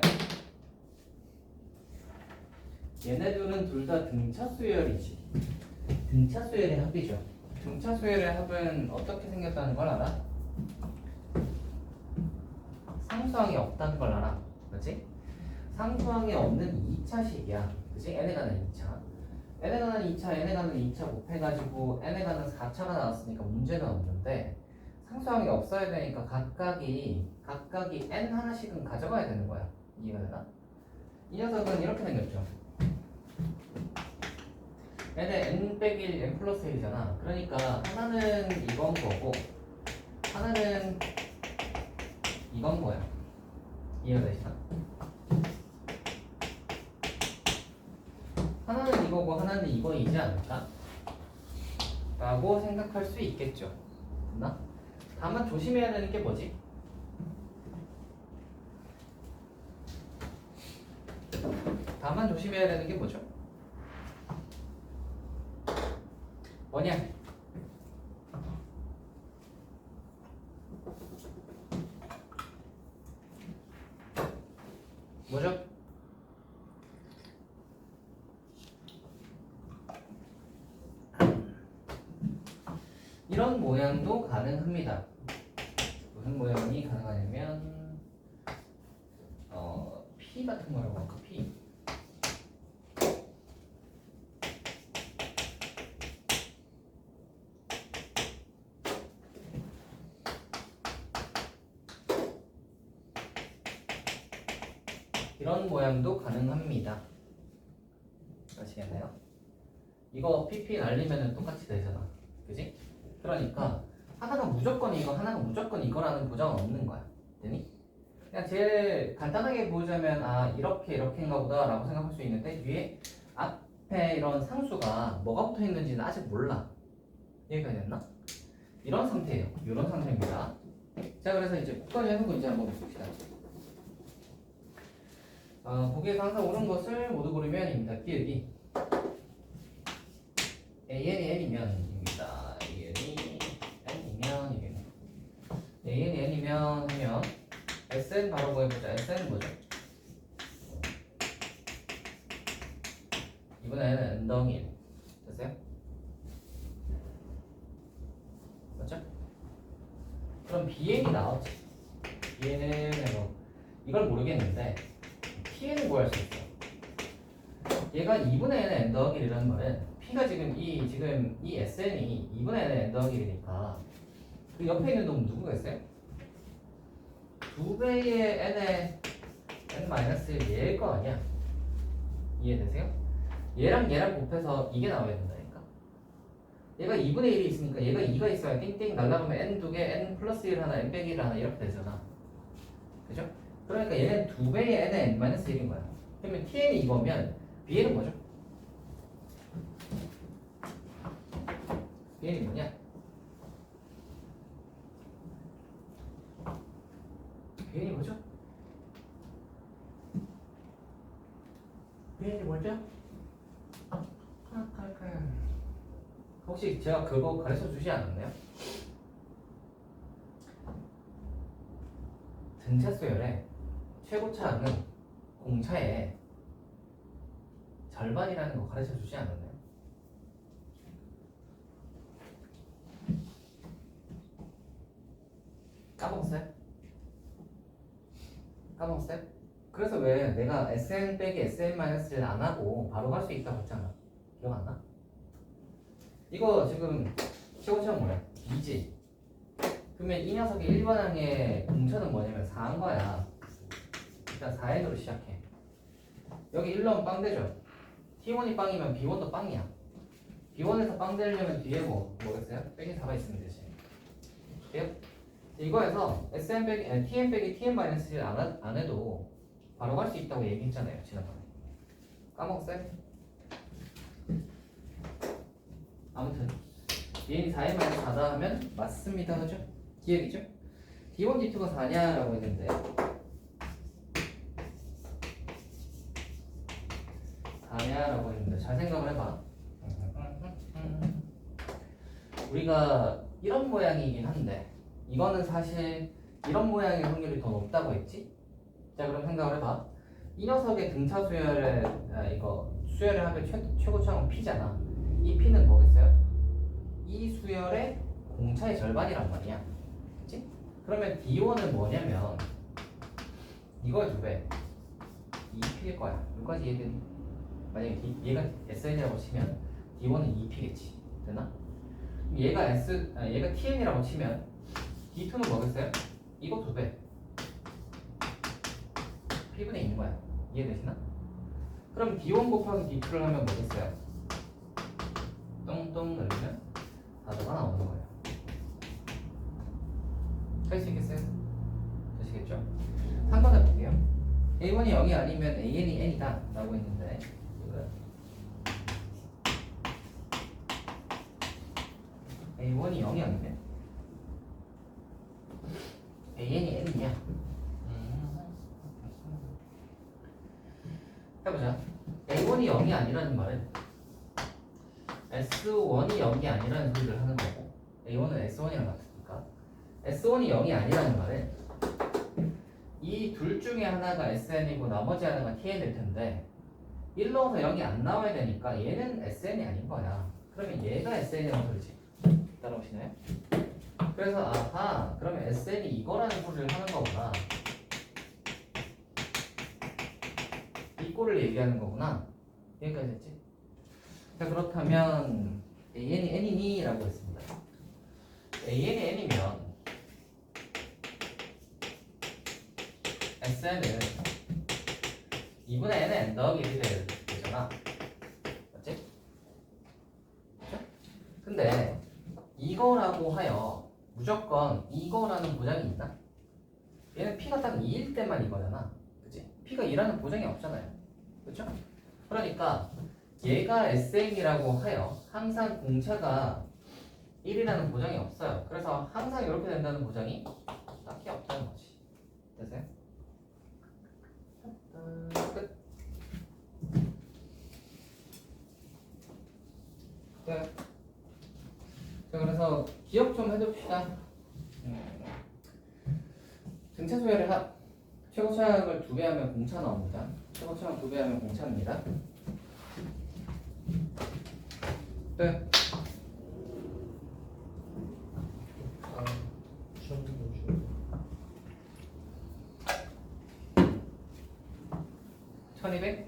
얘네 둘은 둘 다 등차 수열이지. 등차 수열의 합이죠. 등차 수열의 합은 어떻게 생겼다는 걸 알아? 상수항이 없다는 걸 알아. 그렇지? 상수항이 없는 2차식이야. 그치? n에 가는 2차. n에 가는 2차, n에 가는 2차 곱해가지고 n에 가는 4차가 나왔으니까 문제는 없는데 상수항이 없어야 되니까 각각이 n 하나씩은 가져가야 되는 거야. 이해가 되나? 이 녀석은 이렇게 생겼죠. n에 n 빼기 1, n 플러스 1이잖아. 그러니까 하나는 이건 거고 하나는 이건 거야. 이해가 되시나? 하나는 이거고 하나는 이거이지 않을까? 라고 생각할 수 있겠죠. 됐나? 다만 조심해야 되는 게 뭐지? 다만 조심해야 되는 게 뭐죠? 뭐냐? 뭐죠? 이런 모양도 가능합니다. 무슨 모양이 가능하냐면 P 같은 거라고 할까? P. 이런 모양도 가능합니다. 아시겠나요? 이거 PP 날리면 똑같이 되잖아. 그지? 그러니까 하나가 무조건 이거, 하나가 무조건 이거라는 보장은 없는 거야. 되니? 그냥 제일 간단하게 보자면 아 이렇게인가 보다 라고 생각할 수 있는데 위에 앞에 이런 상수가 뭐가 붙어 있는지는 아직 몰라. 이해가 됐나? 이런 상태예요. 이런 상태입니다. 자, 그래서 이제 국가지 해놓고 이제 한번 봅시다. 보기에서 항상 옳은 것을 모두 고르면입니다. 기억이 AN이 N이면입니다. AN이 N이면 이게 AN이 N이면 하면 SN 바로 구해보자. SN은 뭐죠? 이번에는 N덩이 됐어요? 맞죠? 그럼 BN이 나왔지. BN은 이걸 모르겠는데 Pn을 구할 수 있어. 얘가 2분의 n의 n 더하기 1이라는 말은 P가 지금 이 SN이 2분의 n의 n 더하기 1이니까 그 옆에 있는 놈은 누구겠어요? 2배의 n의 n-1 얘일 거 아니야? 이해되세요? 얘랑 곱해서 이게 나와야 된다니까. 얘가 2분의 1이 있으니까 얘가 2가 있어야 띵띵 날라가면 n 2개, n 플러스 1 하나, n 빼기 1 하나 이렇게 되잖아. 그죠? 그러니까 얘는 2배의 n의 n-1인 거야. 그러면 tn이 이거면 bn은 뭐죠? bn이 뭐냐? bn이 뭐죠? bn이 뭐죠? 혹시 제가 그거 가르쳐 주지 않았나요? 등차 수열의 최고차항은 공차의 절반이라는 거 가르쳐 주지 않았나요? 까먹었어요? 까먹었어요? 그래서 왜 내가 SN 빼기 SN-1를 안 하고 바로 갈 수 있다고 했잖아. 기억 안 나? 이거 지금 최고치는 뭐야? 2지. 그러면 이 녀석의 일반항의 공차는 뭐냐면 4인 거야. 일단 4n으로 시작해. 여기 1 넣으면 빵 되죠? T1이 빵이면 B1도 빵이야. B1에서 빵 되려면 뒤에 뭐겠어요? 빼기 4가 있으면 되지. 돼요? 이거에서 SN 빼기, 아니, TN 빼기 TN-1를 안 해도 바로 갈 수 있다고 얘기했잖아요. 지난번에. 까먹었어요? 아무튼 얘는 4n 4다 하면 맞습니다. 하죠? 기억이죠? D1, D2가 4냐라고 했는데 4냐라고 했는데 잘 생각을 해봐. 우리가 이런 모양이긴 한데 이거는 사실 이런 모양의 확률이 더 높다고 했지? 자 그럼 생각을 해봐. 이 녀석의 등차 수열을 이거 수열의 합의 최고차는 P잖아. 이 P는 뭐겠어요? 이 수열의 공차의 절반이란 말이야. 그치? 그러면 D1은 뭐냐면 이거의 2배 2P일 거야. 여기까지 이해되니? 만약에 얘가 SN이라고 치면 D1은 2P겠지. 되나? 얘가 얘가 TN이라고 치면 D2는 뭐겠어요? 이거 2배 P분의 있는 거야. 이해되시나? 그럼 D1 곱하기 D2를 하면 뭐겠어요? 똥똥 늘리면 4도가 나오는 거예요. 할 수 있겠어요? 되시겠죠? 3번 해볼게요. A1이 0이 아니면 AN이 N이다 라고 했는데 이거는 A1이 0이 아니면 AN이 N이냐? 해보자. A1이 0이 아니라는 말은 S1이 0이 아니라는 소리를 하는 거고 A1은 S1이랑 같으니까 S1이 0이 아니라는 말은 이 둘 중에 하나가 SN이고 나머지 하나가 TN일 텐데 1 넣어서 0이 안 나와야 되니까 얘는 SN이 아닌 거야. 그러면 얘가 SN이라는 소리지. 따라오시나요? 그래서 아하 그러면 SN이 이거라는 소리를 하는 거구나. 이 꼴을 얘기하는 거구나. 여기까지 됐지? 자 그렇다면 AN이 N이니? 라고 했습니다. AN이 N이면 SN은 2분의 N의 N 더하기 1이 되잖아. 맞지? 그렇죠? 근데 이거라고 하여 무조건 이거라는 보장이 있나? 얘는 P가 딱 2일 때만 이거잖아. 그치? P가 2라는 보장이 없잖아요. 그렇죠? 그러니까 얘가 SN이라고 하여 항상 공차가 1이라는 보장이 없어요. 그래서 항상 이렇게 된다는 보장이 딱히 없다는 거지. 되세요? 끝. 네. 자 그래서 기억 좀 해둡시다. 등차 수열의 합 최고차항을 2배 하면 공차 나옵니다. 최고차항 2배 하면 공차입니다. 네. 아, 1200?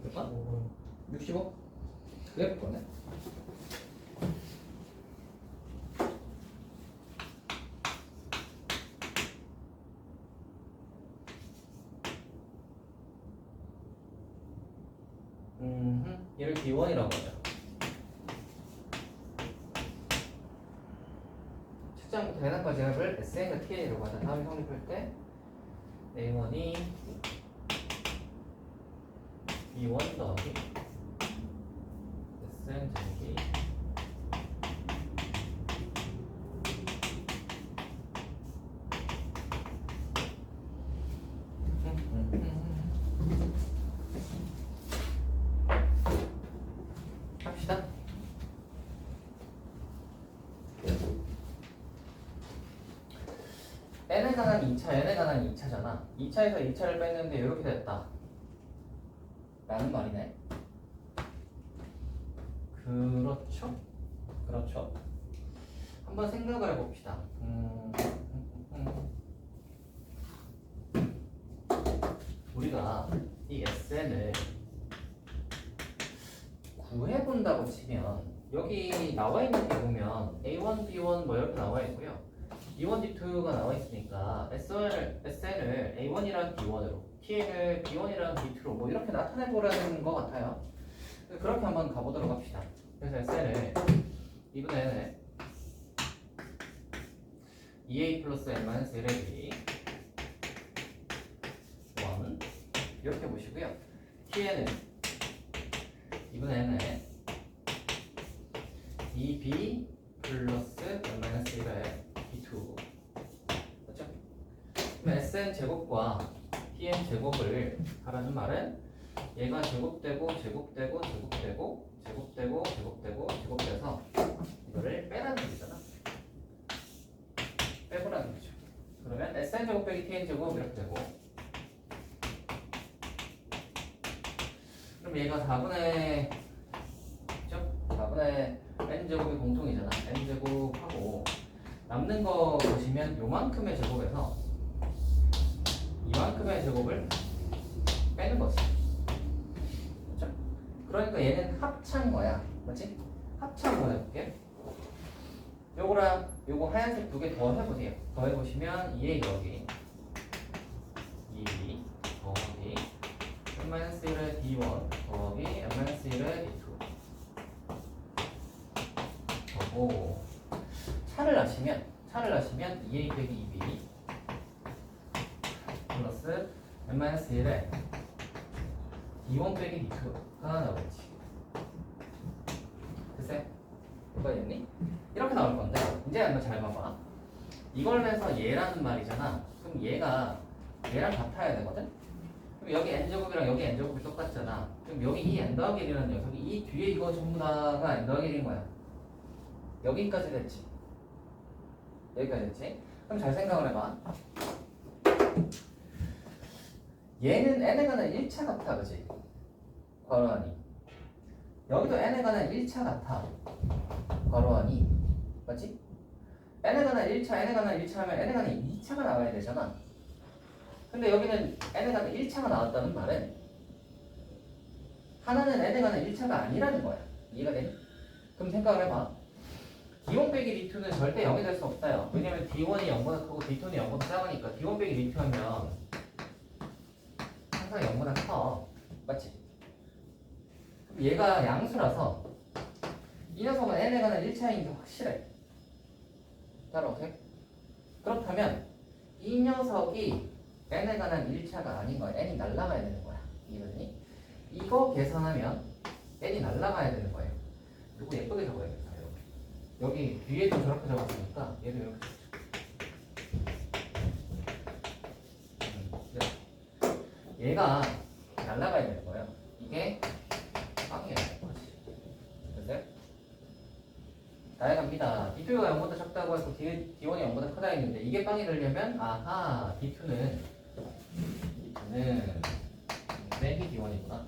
몇 번? 65? 그래 거네. 얘를 D1이라고 하죠. 측정부터 대낮까지 합을 SN과 TN이라고 하자. 다음에 성립할 때 A1이 B1 더하기 SN 제곱이 합시다. n에 관한 2차, n에 관한 2차잖아. 2차에서 2차를 뺐는데 이렇게 됐다. 라는 말이네. 그렇죠? 그렇죠. 한번 생각을 해봅시다. 우리가 이 SN을 구해본다고 치면 여기 나와 있는 게 보면 A1, B1 뭐 이렇게 나와 있고요. D1, D2가 나와 있으니까 SN을 A1이랑 D1으로, TN을 B1이랑 D2로 뭐 이렇게 나타내보라는 것 같아요. 그렇게 한번 가보도록 합시다. 그래서 SN을 2분의 N을 2A 플러스 N-1의 1 이렇게 보시고요. TN은 2분의 N에 2B 플러스 N-1의 2 맞죠? 그럼 SN 제곱과 TN 제곱을 하라는 말은 얘가 제곱되고 제곱되고 제곱되고 제곱되고 제곱되고 제곱돼서 이거를 빼라는 얘기잖아. 빼보라는 거죠. 그러면 SN 제곱 빼기 TN 제곱 이렇게 되고, 그럼 얘가 4분의 그죠? 4분의 n제곱이 공통이잖아. n제곱하고 남는 거 보시면 요만큼의 제곱에서 이만큼의 제곱을 빼는 거지. 그렇죠? 그러니까 얘는 합차인 거야. 맞지? 합차 한번 해볼게. 요거랑 요거 하얀색 두 개 더 해보세요. 더 해보시면 2의 여기 2 더하기 n-1의 d1 더하기 n-1의 d2 하고 차를 하시면 2a 빼기 2b 플러스 n-1의 d1 빼기 d2가 나오겠지. 됐어요? 이거였니? 이렇게 나올 건데 이제 한번 잘 봐봐. 이걸 해서 얘라는 말이잖아. 그럼 얘가 얘랑 같아야 되거든? 그럼 여기 n제곱이랑 여기 n제곱이 똑같잖아. 그럼 여기 이 n 더하기 1이라는 녀석이 이 뒤에 이거 전부 다가 n 더하기 1인 거야. 여기까지 됐지? 여기까지 됐지? 그럼 잘 생각을 해봐. 얘는 n에 관한 1차 같아, 그지? 괄호하니. 여기도 n에 관한 1차 같아. 괄호하니. 맞지? n에 관한 1차, n에 관한 1차 하면 n에 관한 2차가 나와야 되잖아. 근데 여기는 n에 관한 1차가 나왔다는 말은 하나는 n에 관한 1차가 아니라는 거야. 이해가 되니? 그럼 생각을 해봐. D1 빼기 D2는 절대 0이 될 수 없어요. 왜냐면 D1이 0보다 크고 D2는 0보다 작으니까 D1 빼기 D2 하면 항상 0보다 커. 맞지? 그럼 얘가 양수라서 이 녀석은 n에 관한 1차인 게 확실해. 따라오세요? 그렇다면 이 녀석이 n에 관한 1차가 아닌 거야. n이 날라가야 되는 거야. 이해되니? 이거 계산하면 n이 날라가야 되는 거예요. 이거 예쁘게 적어야겠다. 여기 뒤에도 저렇게 적었으니까 얘도 이렇게 적죠. 얘가 날라가야 되는 거예요. 이게 빵이어야 되는 거지. 됐어요? 나아갑니다. D2가 0보다 작다고 해서 D1이 0보다 크다 했는데 이게 빵이 되려면 아하 D2는 빼기 D1이구나.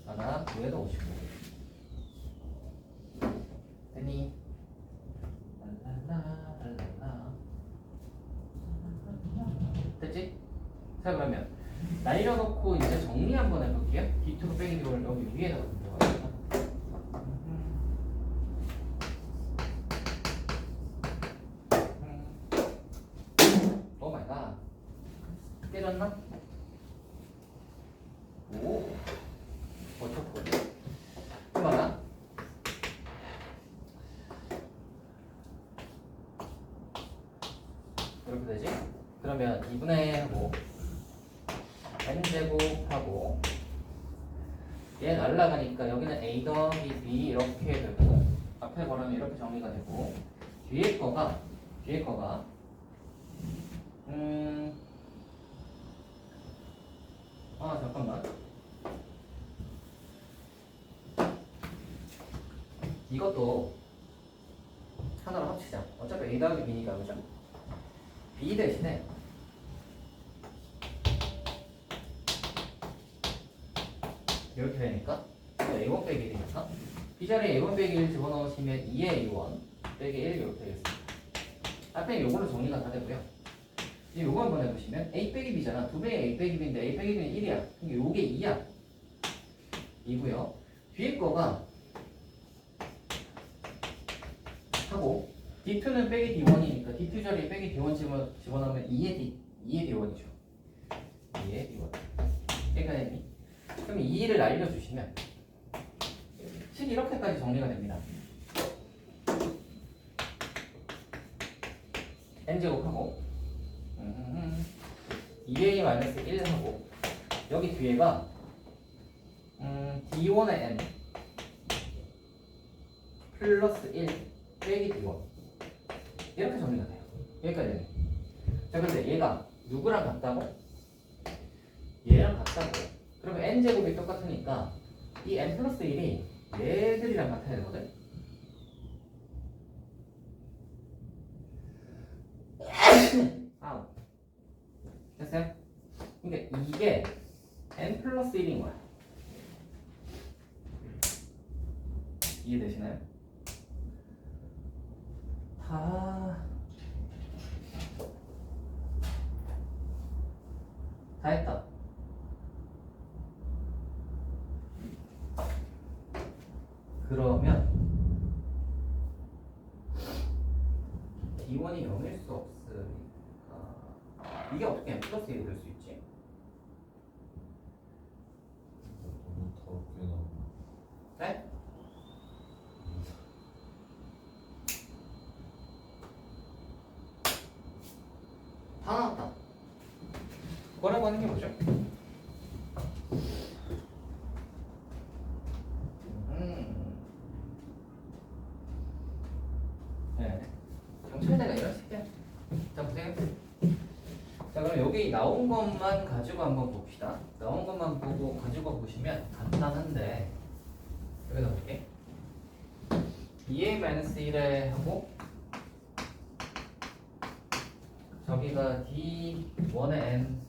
하나 위에도 59 됐니? 됐지? 자 그러면 날려놓고 이제 정리 한번 해볼게요. D2로 빼기 D1을 여기 위에다가 들어가겠다. 오 마이 갓. 깨졌나? 오 버텼고. 봐라. 이렇게 되지? 그러면 2분의 뭐 n제곱하고 얘 날라가니까 여기는 a 더하기 b 이렇게 되고 앞에 걸으면 이렇게 정리가 되고 뒤에 거가 잠깐만 이것도 하나로 합치자. 어차피 a 더하기 b니까 그죠? b 대신에 이렇게 되니까 A1 빼기 1이니까 이 자리에 A1 빼기 1 집어넣으시면 2의 A1 빼기 1 이렇게 되겠습니다. 앞에 요걸로 정리가 다 되고요. 이제 요거 한번 해보시면 A 빼기 B잖아. 2배의 A 빼기 B인데 A 빼기 B는 1이야. 그러니까 요게 2야. 2고요. 뒤에 거가 하고 D2는 빼기 D1이니까 D2 자리에 빼기 D1 집어넣으면 2의 D1이죠. 2의 D1. 그러니까 그럼 2를 알려주시면 식 이렇게까지 정리가 됩니다. n제곱하고 2a-1 하고 여기 뒤에가 d1의 n 플러스 1 빼기 d1 이렇게 정리가 돼요. 여기까지 되네. 자, 그런데 얘가 누구랑 같다고? 얘랑 같다고. 그러면 n제곱이 똑같으니까 이 n 플러스 1이 얘들이랑 같아야 되거든. 됐어요? 그러니까 이게 n 플러스 1인 거야. 이해되시나요? 다 했다. 그러면 D1이 0일 수 없으니까 이게 어떻게 n 플러스 1이 될 수 있지? 너무 더럽게 나오고. 네? 다 나왔다. 뭐라고 하는 게 뭐죠? 네. 경찰대가 이런 식이야. 자, 보세요. 자, 그럼 여기 나온 것만 가지고 한번 봅시다. 나온 것만 보고 가지고 보시면 간단한데 여기다 볼게. 2a-1에 하고 저기가 d1의 n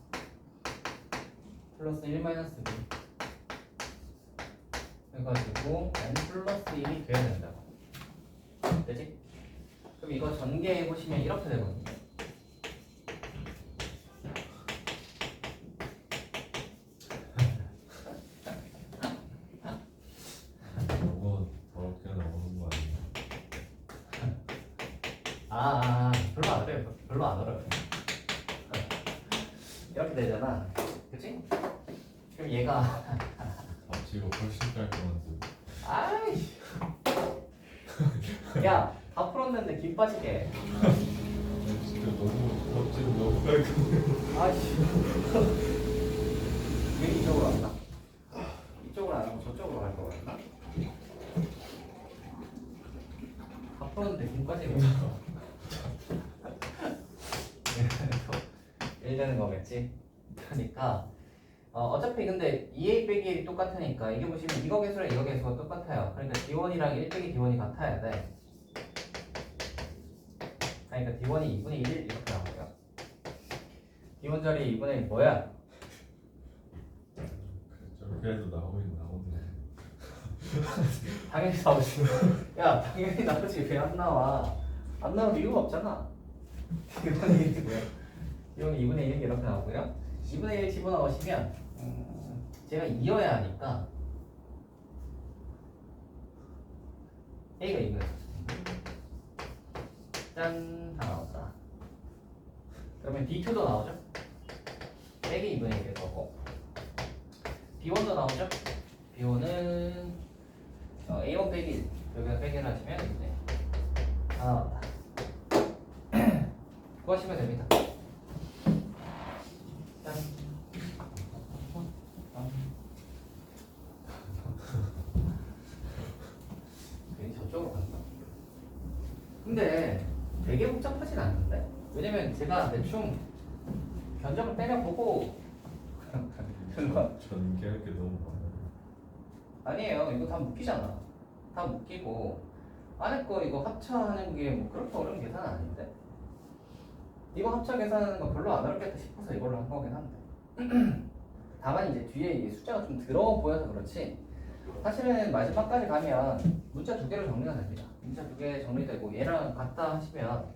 플러스 1 마이너스 b 해가지고 n 플러스 1이 돼야 된다고. 되지? 그럼 이거 전개해 보시면 이렇게 되거든요. 너무 더럽게 나오는 거 아니야? 별로 안 어려요. 별로 안 어려요. 이렇게 되잖아. 그치? 그럼 얘가 앞뒤가 훨씬 깔끔한데. 아이씨 야, 다 풀었는데 김 빠지게. 진짜 너무 앞뒤가 너무 깔끔해. 아이씨 왜 이쪽으로 왔나? 이쪽으로 안 하고 저쪽으로 갈 거 같나? 다 풀었는데 김 빠지게. 일되는 거겠지? 그러니까 어차피 근데 2a 빼기 1이 똑같으니까 이게 보시면 이거 개수랑 이거 개수가 똑같아요. 그러니까 d1이랑 1 빼기 d1이 같아야 돼. 그러니까 d1이 2분의 1 이렇게 나오고요. d1 자리에 2분의 1 뭐야? 저렇게 해도 나오긴 나오네. 당연히 나오지. 야, 당연히 나오지. 왜 안 나와? 안 나올 이유가 없잖아. d1이 1이 뭐야? d1이 2분의 1 이렇게 나오고요. 2분의 1 집어넣으시면 제가 이어야 하니까 A가 2분의 1 짠! 다 나왔다. 그러면 D2도 나오죠? 빼기 2분의 1일 거고 B1도 나오죠? B1은 A1 빼기 1 여기다 빼기를 하시면 2분의 1 다 나왔다. 구하시면 됩니다. 짠! 괜히 저쪽으로 간다. 근데 되게 복잡하진 않는데? 왜냐면 제가 대충 견적을 때려보고 그거 전개할 게 너무 많아. 아니에요. 이거 다 묶이잖아. 다 묶이고 안에 거 이거 합쳐하는 게 뭐 그렇게 어려운 계산은 아닌데? 이거 합쳐 계산하는 거 별로 안 어렵겠다 싶어서 이걸로 한 거긴 한데 다만 이제 뒤에 이 숫자가 좀 더러워 보여서 그렇지 사실은 마지막까지 가면 문자 두 개로 정리가 됩니다. 문자 두 개 정리되고 얘랑 같다 하시면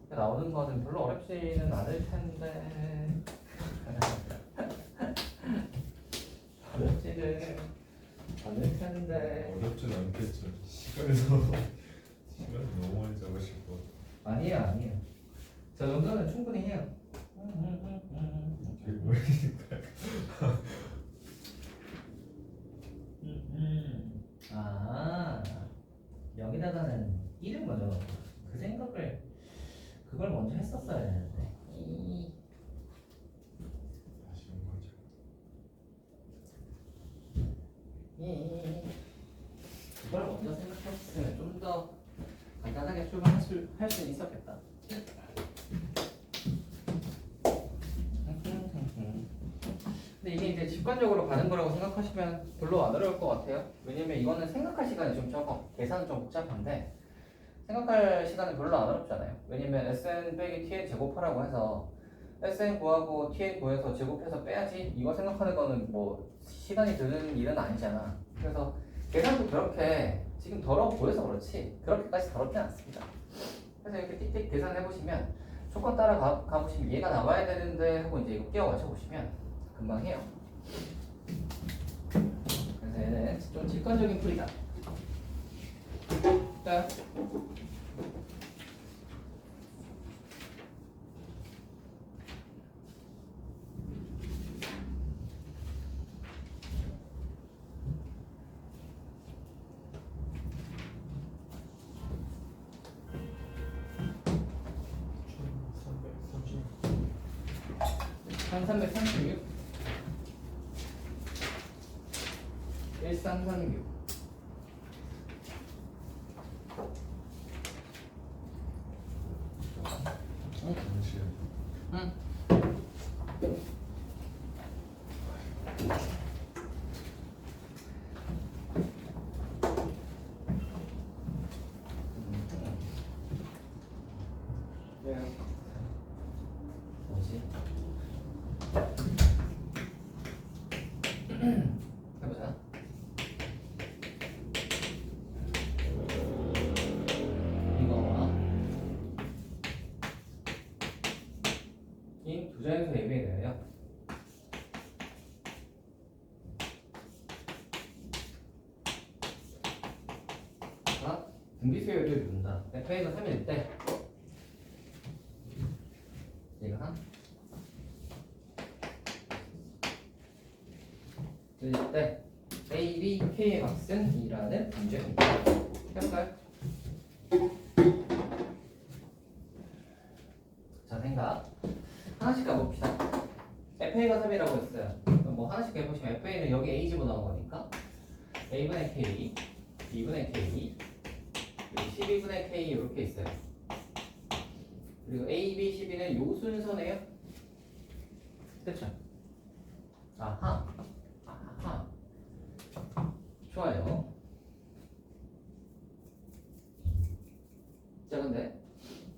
나오는 거는 별로 어렵지는 않을 텐데 어렵지는 않을 텐데 어렵진 않겠죠. 시간에서 시간 너무 많이 잡으실 것 같아요. 아니에요. 저 정도는 충분히 해요. 되게 멀리니까요. 아 여기다가는 이름 먼저 넣어. 그 생각을 그걸 먼저 했었어야 되는데. 아쉬운 거죠. 그걸 먼저 생각했으면 좀 더 간단하게 출발할 수 있었겠다. 근데 이게 이제 직관적으로 가는 거라고 생각하시면 별로 안 어려울 것 같아요. 왜냐면 이거는 생각할 시간이 좀 적어. 계산은 좀 복잡한데 생각할 시간은 별로 안 어렵잖아요. 왜냐면 SN 빼기 TN 제곱하라고 해서 SN 구하고 TN 구해서 제곱해서 빼야지 이거 생각하는 거는 뭐 시간이 드는 일은 아니잖아. 그래서 계산도 그렇게 지금 더러워 보여서 그렇지 그렇게까지 더럽진 않습니다. 그래서 이렇게 띡띡 계산해보시면 조건 따라 가보시면 얘가 나와야 되는데 하고 이제 이거 끼워 맞춰보시면 금방 해요. 그래서 얘는 좀 직관적인 풀이다. 자, 1336 1336 잠시만요. 응. 뭐지? 해보자. 이거와 이 두 자연수 AB에 대하여 등비수열을 이룬다. FA가 3일 때 얘가 들릴 때 A, B, K의 값은 2라는 문제입니다. 해볼까요? 자, 생각 하나씩 가봅시다. FA가 3이라고 했어요. 그럼 뭐 하나씩 해보시면 FA는 여기 A 집어넣은 거니까 A분의 K, B분의 K, 그리고 12분의 K 이렇게 있어요. 그리고 A, B, 12는 요 순서네요. 그쵸? 아하. 아하. 좋아요. 자, 근데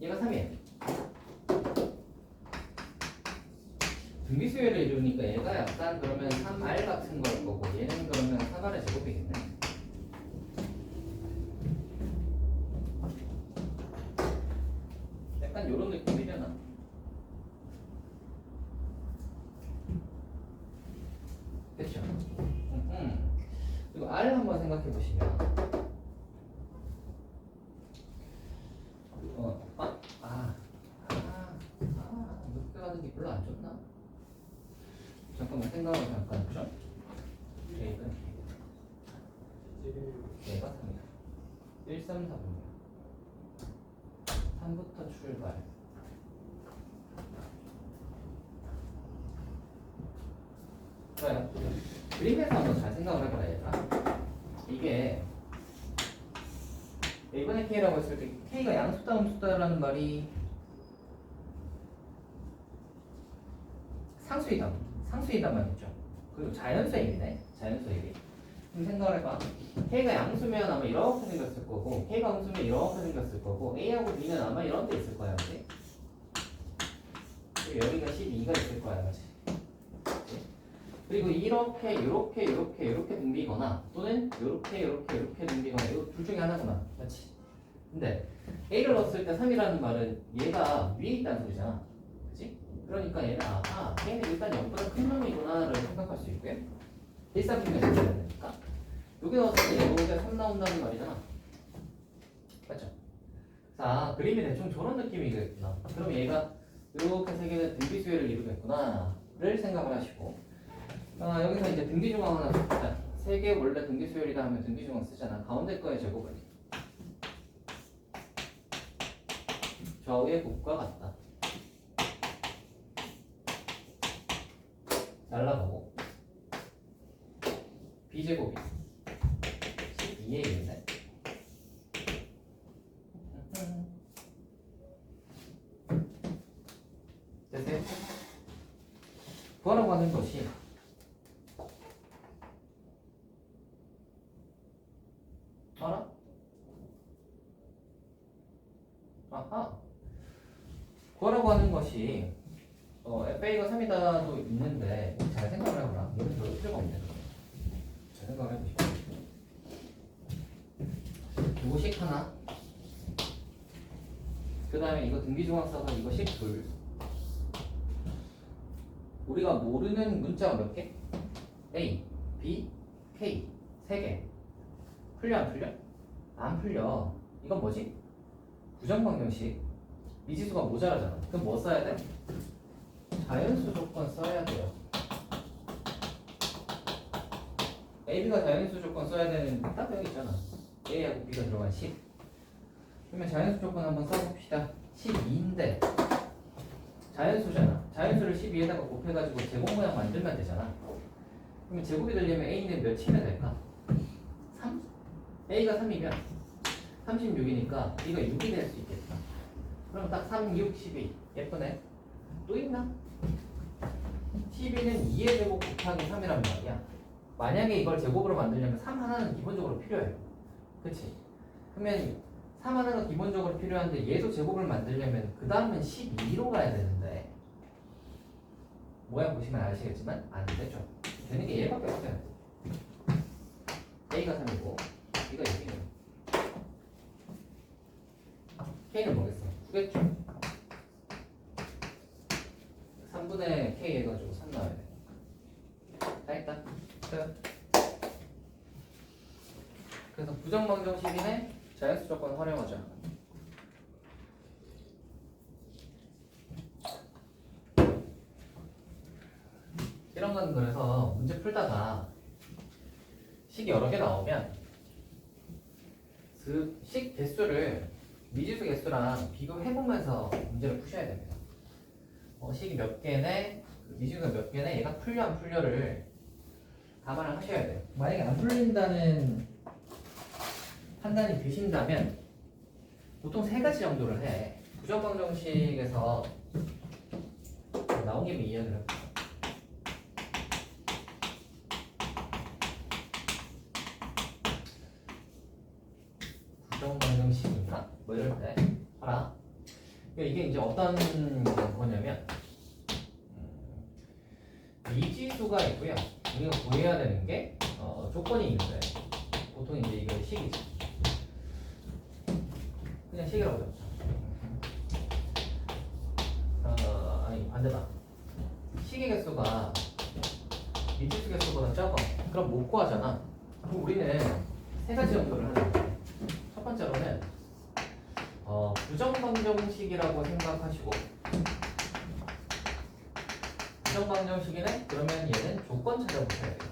얘가 3이에요. 등비수열을 이루니까 얘가 약간 그러면 3R 같은 걸 거고 얘는 그러면 4R의 제곱이겠네. 약간 요런 느낌이려나? 그쵸? 그리고 R 한번 생각해 보시면 높게 가는 게 별로 안 좋나? 잠깐만 생각을 잠깐 해보죠. A가 얘가 3이야. 1, 3, 4분이야. 3부터 출발. 좋아요. 그림에서 한번 잘 생각을 해봐라 얘들아. 이게 A분의 K라고 했을 때 K가 양수다 음수다라는 말이 상수이다 말이죠. 그리고 자연수 A네. 자연수 A. 그럼 생각을 해봐. K가 양수면 아마 이렇게 생겼을 거고 K가 음수면 이렇게 생겼을 거고 A하고 B는 아마 이렇게 있을 거야. 그치? 그리고 여기가 12가 있을 거야. 그치? 그리고 이렇게 등비거나 또는 이렇게 등비거나 이거 둘 중에 하나구나. 맞지? 근데 A를 넣었을 때 3이라는 말은 얘가 위에 있다는 소리잖아. 그치? 그러니까 얘는 아하 K는 일단 0보다 큰 놈이구나 라고 생각할 수 있고요. 일사분면 있어야 되니까 여기 넣었을 때 얘가 3 나온다는 말이잖아. 맞죠? 자, 그림이 대충 저런 느낌이겠구나. 그럼 얘가 이렇게 세 개는 등비수열을 이루겠구나를 생각을 하시고 여기서 이제 등비중앙 하나 씁시다. 세 개 원래 등비수열이다 하면 등비중앙 쓰잖아. 가운데 거의 제곱을 좌우의 곱과 같다. 날라가고 b제곱이 12에 1인데 됐어요? 구하라고 하는 것이 알아? 아하 구하라고 하는 것이 FA가 3이다도 있는데 잘 생각을 해보라. 여기 별로 필요가 없네. 잘 생각을 해보시고 요거식 하나 그 다음에 이거 등비중앙 써서 이거식 둘 우리가 모르는 문자가 몇 개? A, B, K 세 개 풀려 안 풀려? 안 풀려. 이건 뭐지? 부정방정식 미지수가 모자라잖아. 그럼 뭐 써야 돼? 자연수 조건 써야 돼요. A, B가 자연수 조건 써야 되는 딱 여기 있잖아. A하고 B가 들어간 10. 그러면 자연수 조건 한번 써봅시다. 12인데 자연수잖아. 자연수를 12에다가 곱해가지고 제곱 모양 만들면 되잖아. 그러면 제곱이 되려면 A는 몇이면 될까? 3? A가 3이면 36이니까 B가 6이 될 수 있겠다. 그럼 딱 3, 6, 12 예쁘네. 또 있나? 12는 2의 제곱 곱하기 3이란 말이야. 만약에 이걸 제곱으로 만들려면 3 하나는 기본적으로 필요해요. 그치? 그러면 3 하나가 기본적으로 필요한데 얘도 제곱을 만들려면 그 다음은 12로 가야 되는데 모양 보시면 아시겠지만 안 되죠. 되는 게 얘밖에 없어요. A가 3이고 B가 6이에요. K는 뭐겠어? 9겠죠? 3분의 K 해가지고 3 나와야 돼. 다 했다. 끝. 그래서 부정방정식이네 자연수 조건 활용하자. 이런 건 그래서 문제 풀다가 식 여러 개 나오면 그 식 개수를 미지수 개수랑 비교해보면서 문제를 푸셔야 됩니다. 식이 몇 개네, 미지수가 몇 개네, 얘가 풀려 안 풀려를 감안을 하셔야 돼요. 만약에 안 풀린다는 판단이 드신다면 보통 세 가지 정도를 해. 부정방정식에서 나온 김에 이야기를 해볼게요. 부정방정식인가? 뭐 이럴 때 봐라. 이게 이제 어떤 거냐면 미지수가 있고요. 우리가 구해야 되는 게 조건이 있는데 보통 이제 이거 식이지. 그냥 식이라고 적자. 아니 반대다. 식의 개수가 미지수 개수보다 적어. 그럼 못 구하잖아. 그럼 우리는 세 가지 정도를 하는 거예요. 첫 번째로는 부정방정식이라고 생각하시고 부정방정식이네? 그러면 얘는 조건 찾아보셔야 돼요.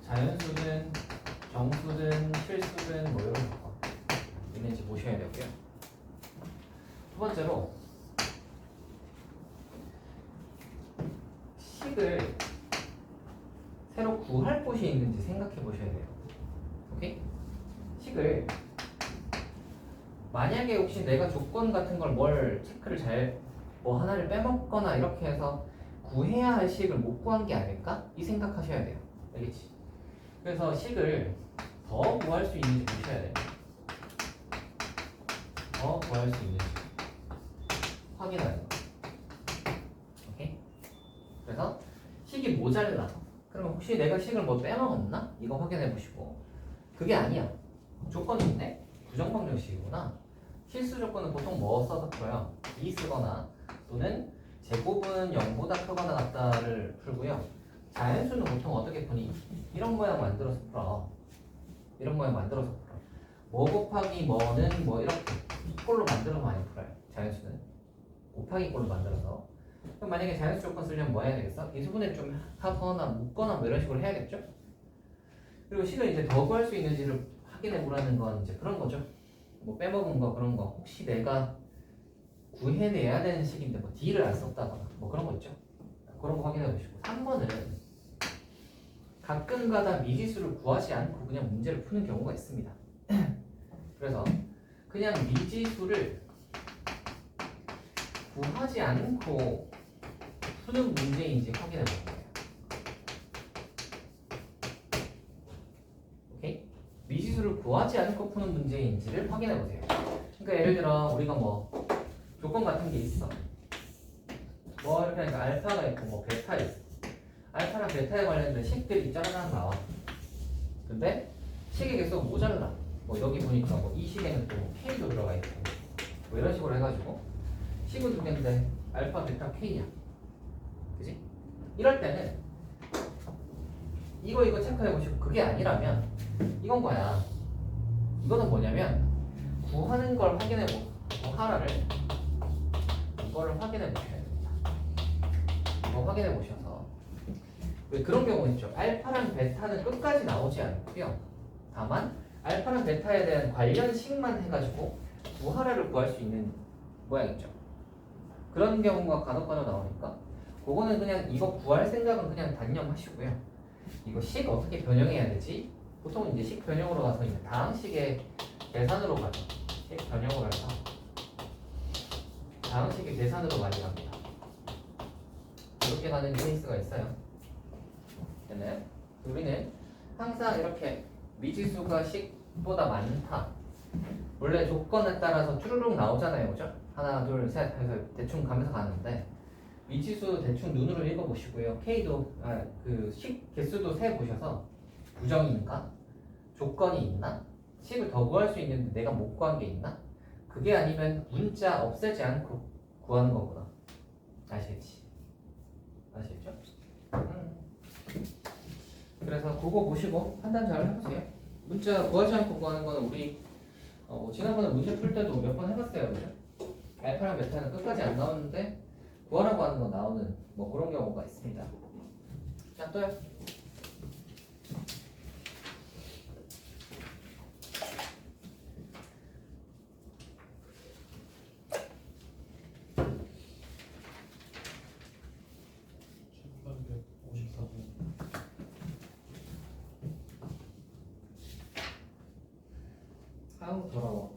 자연수든 정수든 실수든 뭐 이런 거 있는지 보셔야 되고요. 두 번째로 식을 새로 구할 곳이 있는지 생각해 보셔야 돼요. 오케이? 식을 만약에 혹시 내가 조건 같은 걸 뭘 체크를 뭐 하나를 빼먹거나 이렇게 해서 구해야 할 식을 못 구한 게 아닐까? 이 생각하셔야 돼요. 알겠지? 그래서 식을 더 구할 수 있는지 보셔야 돼요. 더 구할 수 있는지 확인하는 거. 오케이? 그래서 식이 식이 모자라. 그러면 혹시 내가 식을 뭐 빼먹었나? 이거 확인해 보시고. 그게 아니야. 조건이 있네? 부정방정식이구나. 필수 조건은 보통 뭐 써서 풀어요? 이 쓰거나 또는 제곱은 0보다 크거나 같다를 풀고요. 자연수는 보통 어떻게 푸니? 이런 모양 만들어서 풀어. 이런 모양 만들어서 풀어. 뭐 곱하기 뭐는 뭐 이렇게 이꼴로 만들어서 많이 풀어요. 자연수는 곱하기 꼴로 만들어서. 그럼 만약에 자연수 조건 쓰려면 뭐 해야 되겠어? 이 수분을 좀 하거나 묶거나 뭐 이런 식으로 해야겠죠? 그리고 식을 이제 더 구할 수 있는지를 확인해 보라는 건 이제 그런 거죠. 뭐 빼먹은 거 그런 거 혹시 내가 구해내야 되는 식인데 뭐 D를 안 썼다거나 뭐 그런 거 있죠. 그런 거 확인해 보시고 3번은 가끔가다 미지수를 구하지 않고 그냥 문제를 푸는 경우가 있습니다. 그래서 그냥 미지수를 구하지 않고 푸는 문제인지 확인해 보는 거예요. 오케이? 미지수를 구하지 않고 푸는 문제인지를 확인해 보세요. 그러니까 예를 들어 우리가 뭐 조건 같은 게 있어. 뭐 이렇게 하니까 알파가 있고 뭐 베타 있어. 알파랑 베타에 관련된 식들이 짜라랑 나와. 근데 식의 개수가 모자라. 뭐 여기 보니까 뭐 이 식에는 또 K도 들어가 있고 뭐 이런 식으로 해가지고 식은 두 개인데 알파, 베타, K야. 그지? 이럴 때는 이거 체크해 보시고 그게 아니라면 이건 뭐야? 이거는 뭐냐면 구하는 걸 확인해 보고 하나를 이거를 확인해 보셔야 됩니다. 이거 확인해 보셔서 왜 그런 경우 있죠? 알파랑 베타는 끝까지 나오지 않고요. 다만 알파랑 베타에 대한 관련식만 해가지고 구하라를 구할 수 있는 모양이죠. 그런 경우가 간혹간혹 나오니까 그거는 그냥 이거 구할 생각은 그냥 단념하시고요. 이거 식 어떻게 변형해야 되지? 보통 이제 식 변형으로 가서 이제 다항식의 계산으로 가죠. 식 변형으로 해서 다항식의 계산으로 많이 갑니다. 이렇게 가는 케이스가 있어요. 됐나요? 우리는 항상 이렇게 미지수가 식보다 많다. 원래 조건에 따라서 쭈루룩 나오잖아요, 그죠? 하나, 둘, 셋 해서 대충 가면서 가는데 미지수 대충 눈으로 읽어보시고요. K도 그 식 개수도 세 보셔서 부정인가? 조건이 있나? 식을 더 구할 수 있는데 내가 못 구한 게 있나? 그게 아니면 문자 없애지 않고 구하는 거구나. 아시겠지? 아시겠죠? 그래서 그거 보시고 판단 잘 해보세요. 문자 구하지 않고 구하는 거는 우리 지난번에 문제 풀 때도 몇 번 해봤어요, 그죠? 알파랑 베타는 끝까지 안 나오는데 구하라고 하는 거 나오는 뭐 그런 경우가 있습니다. 자, 또요. 아우 더러워.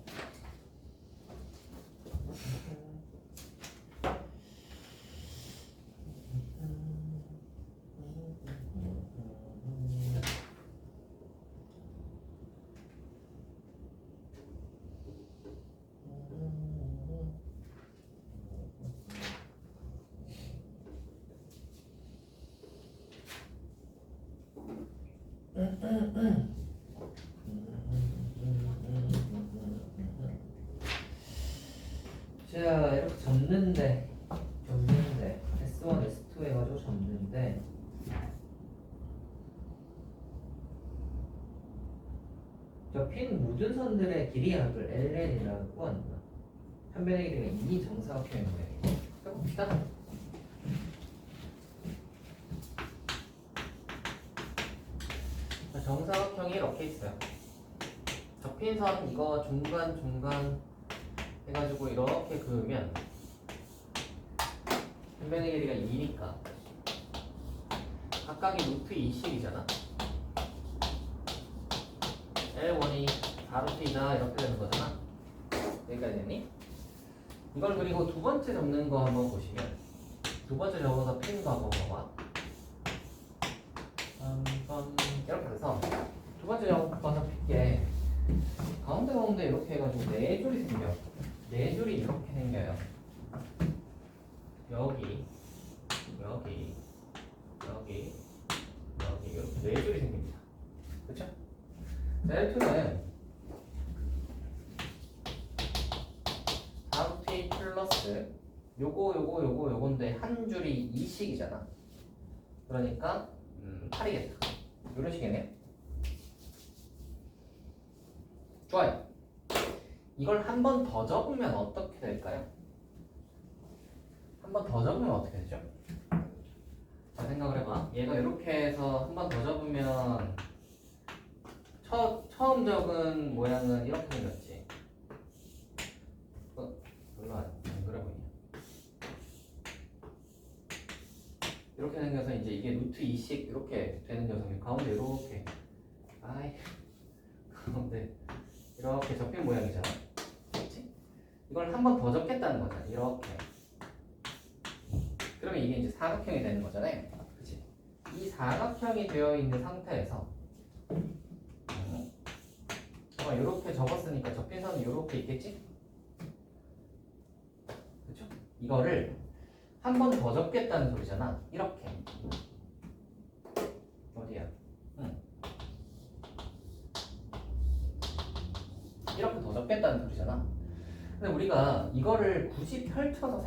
자, 이렇게 접는데 S1, S2 해가지고 접는데 접힌 모든 선들의 길이 합을 LN이라고 한다. 한 변의 길이가 2 정사각형의 모양이에요. 해봅시다. 정사각형이 이렇게 있어요. 접힌 선 이거 중간 해가지고 이렇게 그으면 한 변의 길이가 2니까 각각이 루트 2씩이잖아. L1이 4루트이다 이렇게 되는 거잖아. 여기까지 됐니? 이걸 그리고 두 번째 접는 거 한번 보시면 두 번째 접어서 핀 거 한번 봐봐. 이렇게 해서 두 번째 접어서 핀게 가운데 이렇게 해가지고 네 줄이 생겨. 네 줄이 이렇게 생겨요. 여기 여기 이렇게 네 줄이 생깁니다. 그렇죠? L2는 4루트 플러스 요건데 한 줄이 2식이잖아. 그러니까 8이겠다. 이런 식이네요. 좋아요. 이걸 한 번 더 적으면 어떻게 될까요? 한 번 더 적으면 어떻게 되죠? 자, 생각을 해봐. 얘가 이렇게 해서 한 번 더 적으면 처음 적은 모양은 이렇게 생겼지. 별로 안 그래 보이냐? 이렇게 생겨서 이제 이게 루트 2씩 이렇게 되는 녀석이 가운데 이렇게 가운데 이렇게 접힌 모양이잖아. 그렇지? 이걸 한 번 더 접겠다는 거잖아. 이렇게. 그러면 이게 이제 사각형이 되는 거잖아요. 그렇지? 이 사각형이 되어 있는 상태에서 이렇게 접었으니까 접힌 선은 이렇게 있겠지? 그렇죠? 이거를 한 번 더 접겠다는 소리잖아. 이렇게. 어디야? 이렇게 더 접겠다는 소리잖아. 근데 우리가 이거를 굳이 펼쳐서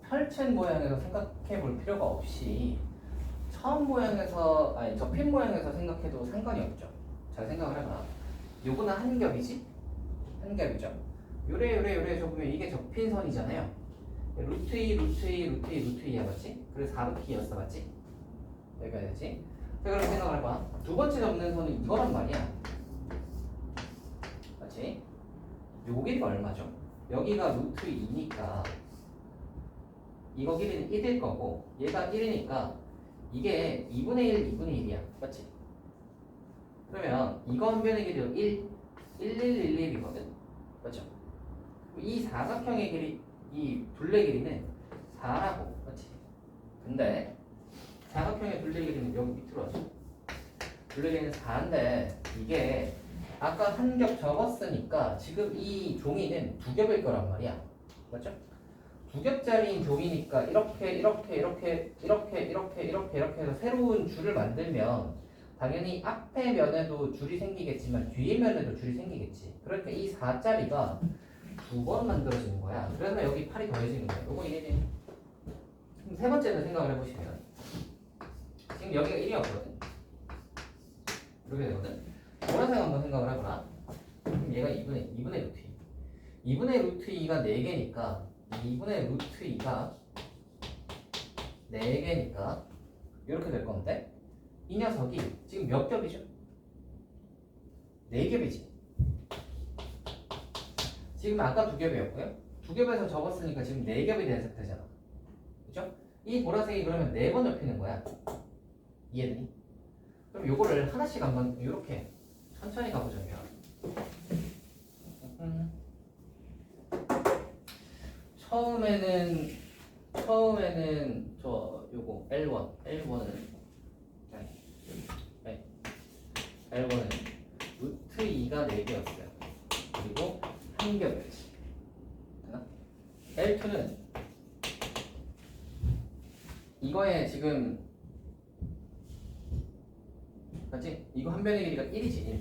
펼친 모양에서 생각해 볼 필요가 없이 처음 모양에서, 접힌 모양에서 생각해도 상관이 없죠. 잘 생각을 해봐. 요거는 한 겹이지? 한 겹이죠. 요래 접으면 이게 접힌 선이잖아요. 루트 2, 루트 2, 루트 2, 루트 2야, 맞지? 그래서 4루트 2였어, 맞지? 여기가 되지? 자, 그럼 생각을 해봐. 두 번째 접는 선은 이거란 말이야. 맞지? 요 길이가 얼마죠? 여기가 루트 2니까 이거 길이는 1일 거고 얘가 1이니까 이게 2분의 1, 2분의 1이야. 맞지? 그러면 이거 한 변의 길이도 1, 1이거든. 맞죠? 이 사각형의 길이, 이 둘레 길이는 4라고. 맞지? 근데 사각형의 둘레 길이는 여기 밑으로 하죠. 둘레 길이는 4인데 이게 아까 한 겹 접었으니까 지금 이 종이는 두 겹일 거란 말이야. 맞죠? 두 겹짜리인 종이니까 이렇게 해서 새로운 줄을 만들면 당연히 앞에 면에도 줄이 생기겠지만 뒤에 면에도 줄이 생기겠지. 그러니까 이 4짜리가 두 번 만들어지는 거야. 그래서 여기 8이 더해지는 거야. 요거 1이네. 그럼 세 번째는 생각을 해보시면 지금 여기가 1이었거든. 이렇게 되거든. 보라색 한번 생각을 해보라. 그럼 얘가 2분의 루트 2. 2분의 루트 2가 4개니까 2분의 루트 2가 4개니까 이렇게 될 건데 이 녀석이 지금 몇 겹이죠? 4겹이지. 지금 아까 2겹이었고요. 2겹에서 접었으니까 지금 4겹이 된 상태잖아. 그죠? 이 보라색이 그러면 4번 접히는 거야. 이해되니? 그럼 요거를 하나씩 한번 이렇게 천천히 가보자면 처음에는 요거 L1은 루트 2가 4개였어요. 그리고 한 겹이었지. L2는 이거에 지금 맞지? 이거 한 변의 길이가 1이지. 1.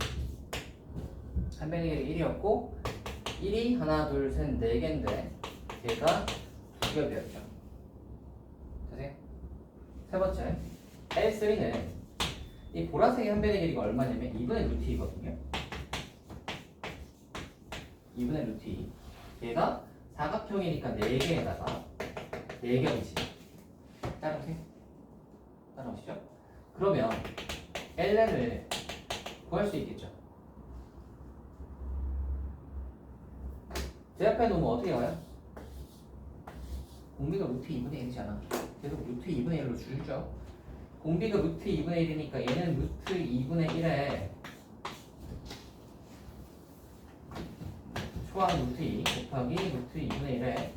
한 변의 길이가 1이었고 1이 하나 둘 셋 4개인데 얘가 두 겹이었죠. 되세요? 세 번째 L3는 이 보라색의 한 변의 길이가 얼마냐면 2분의 루트 2거든요. 2분의 루트 2. 얘가 사각형이니까 4개에다가 4겹이지. 따라오세요. 따라오시죠. 그러면 ln을 구할 수 있겠죠. 제압해 놓으면 어떻게 와요? 공비가 루트 2분의 1이잖아. 계속 루트 2분의 1로 줄죠. 공비가 루트 2분의 1이니까 얘는 루트 2분의 1에 초항 루트 2 곱하기 루트 2분의 1에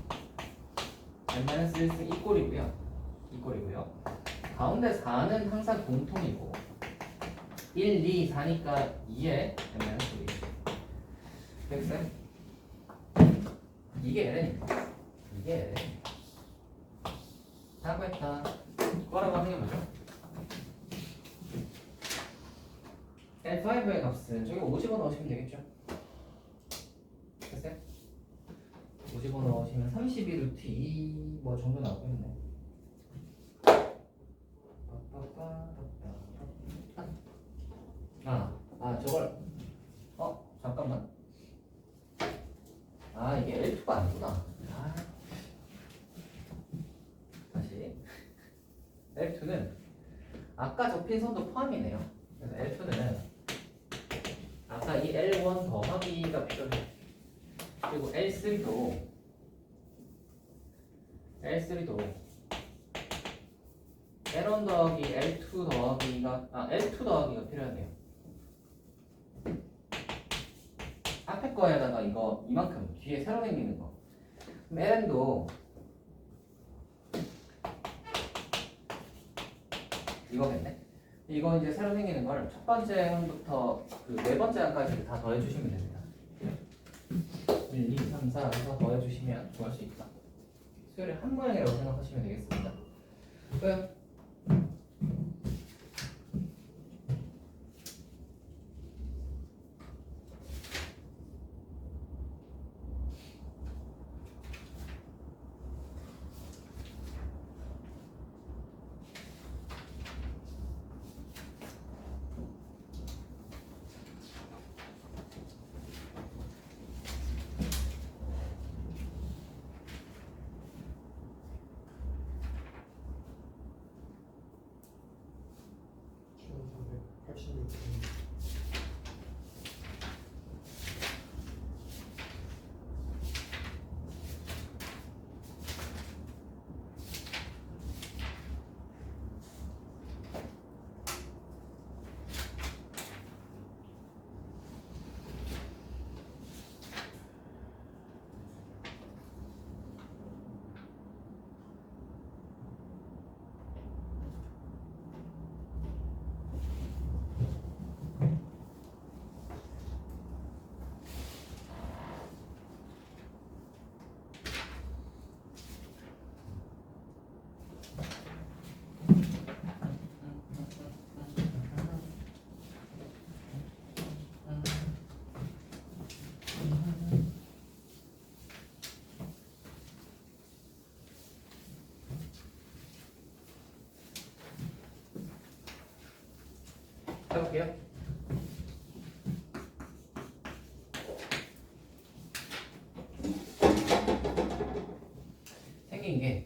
n-1승 이 꼴이고요. 가운데 4는 항상 공통이고 1, 2, 4니까 2에 n-1이지. 됐어요? 이게 ln입니다. 이게 ln. 다 구했다. 그거라고 하는 게 뭐죠? L5의 값은 저기 5 집어넣으시면 되겠죠? 됐어요? 5 집어넣으시면 32루트 2 뭐 정도 나오겠네. 저걸 잠깐만. 이게 L2가 아니구나. 다시 L2는 아까 접힌 선도 포함이네요. 그래서 L2는 아까 이 L1 더하기가 필요해. 그리고 L3도 L1 더하기 L2 더하기가 필요하네요. 앞에 거에다가 이거 이만큼 뒤에 새로 생기는 거. 그럼 LN도 이거겠네. 이거 이제 새로 생기는 걸 첫 번째 항부터 그 네 번째 항까지 다 더해주시면 됩니다. 1, 2, 3, 4 해서 더해주시면 구할 수 있다. 수열의 한 모양이라고 생각하시면 되겠습니다. 끝. 해볼게요. 생긴 게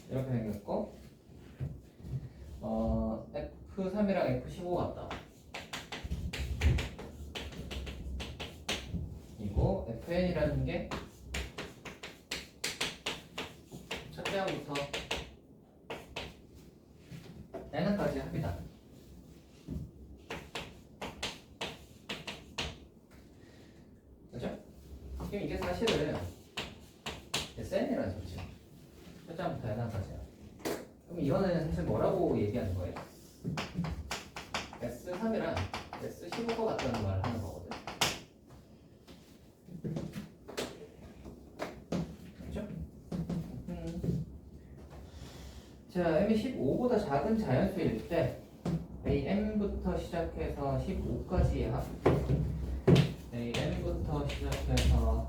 이렇게 생겼고 F3이랑 F15 같다. 그리고 FN이라는 게 첫째 항부터 N까지 합니다. 그죠? 그럼 이게 사실은 SN이라는 소리죠. 첫째 항부터 N까지야. 그럼 이거는 사실 뭐라고 얘기하는 거예요? S3이랑 S15가 같다는 말을 하는 거거든. 그렇죠? 자, m이 15보다 작은 자연수일 때 am부터 시작해서 15까지의 합 am부터 시작해서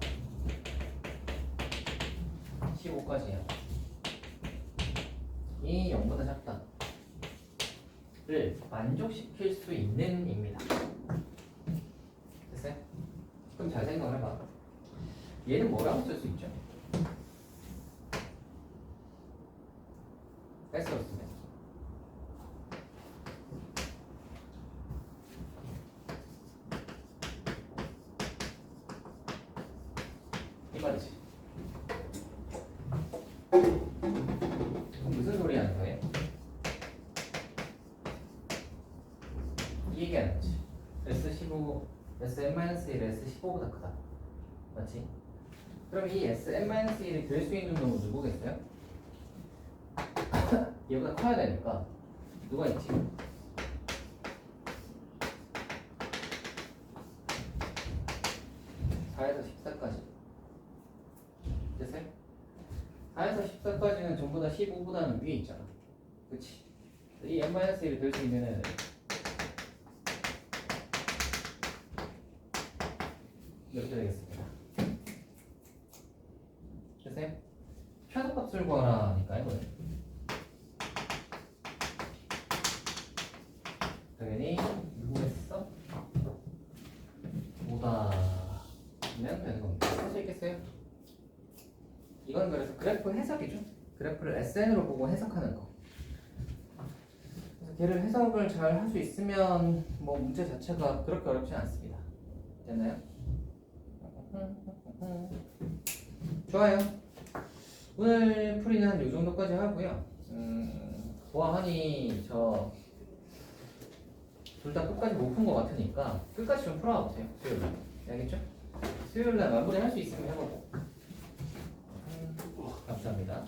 15까지의 합이 0보다 작다 를 만족시킬 수 있는 입니다. 됐어요? 그럼 잘 생각을 해봐. 얘는 뭐라고 쓸 수 있죠? S로 쓰면 이 말이지. 무슨 소리 하는 거예요? 이 얘기하는 거지. S15, SM-1, S15보다 크다. 맞지? 그럼 이 SM-1이 될 수 있는 놈은 누구겠어요? 얘보다 커야 되니까 누가 있지? 4에서 14까지. 됐어요? 4에서 14까지는 전부 다 15보다는 위에 있잖아. 그치? 이 n-1을 될 수 있는 애들. 이렇게 되겠습니다. 됐어요? 최소값을 구하라니까 이거는. 당연히 누구겠어? 보다 면 되는 겁니다. 할 수 있겠어요? 이건 그래서 그래프 해석이죠. 그래프를 SN으로 보고 해석하는 거. 그래서 걔를 해석을 잘 할 수 있으면 뭐 문제 자체가 그렇게 어렵지 않습니다. 됐나요? 좋아요. 오늘 풀이는 한 요 정도까지 하고요. 보아하니 저 둘 다 끝까지 못 푼 것 같으니까 끝까지 좀 풀어와 보세요. 수요일날. 알겠죠? 수요일날 마무리 할 수 있으면 해보고. 감사합니다.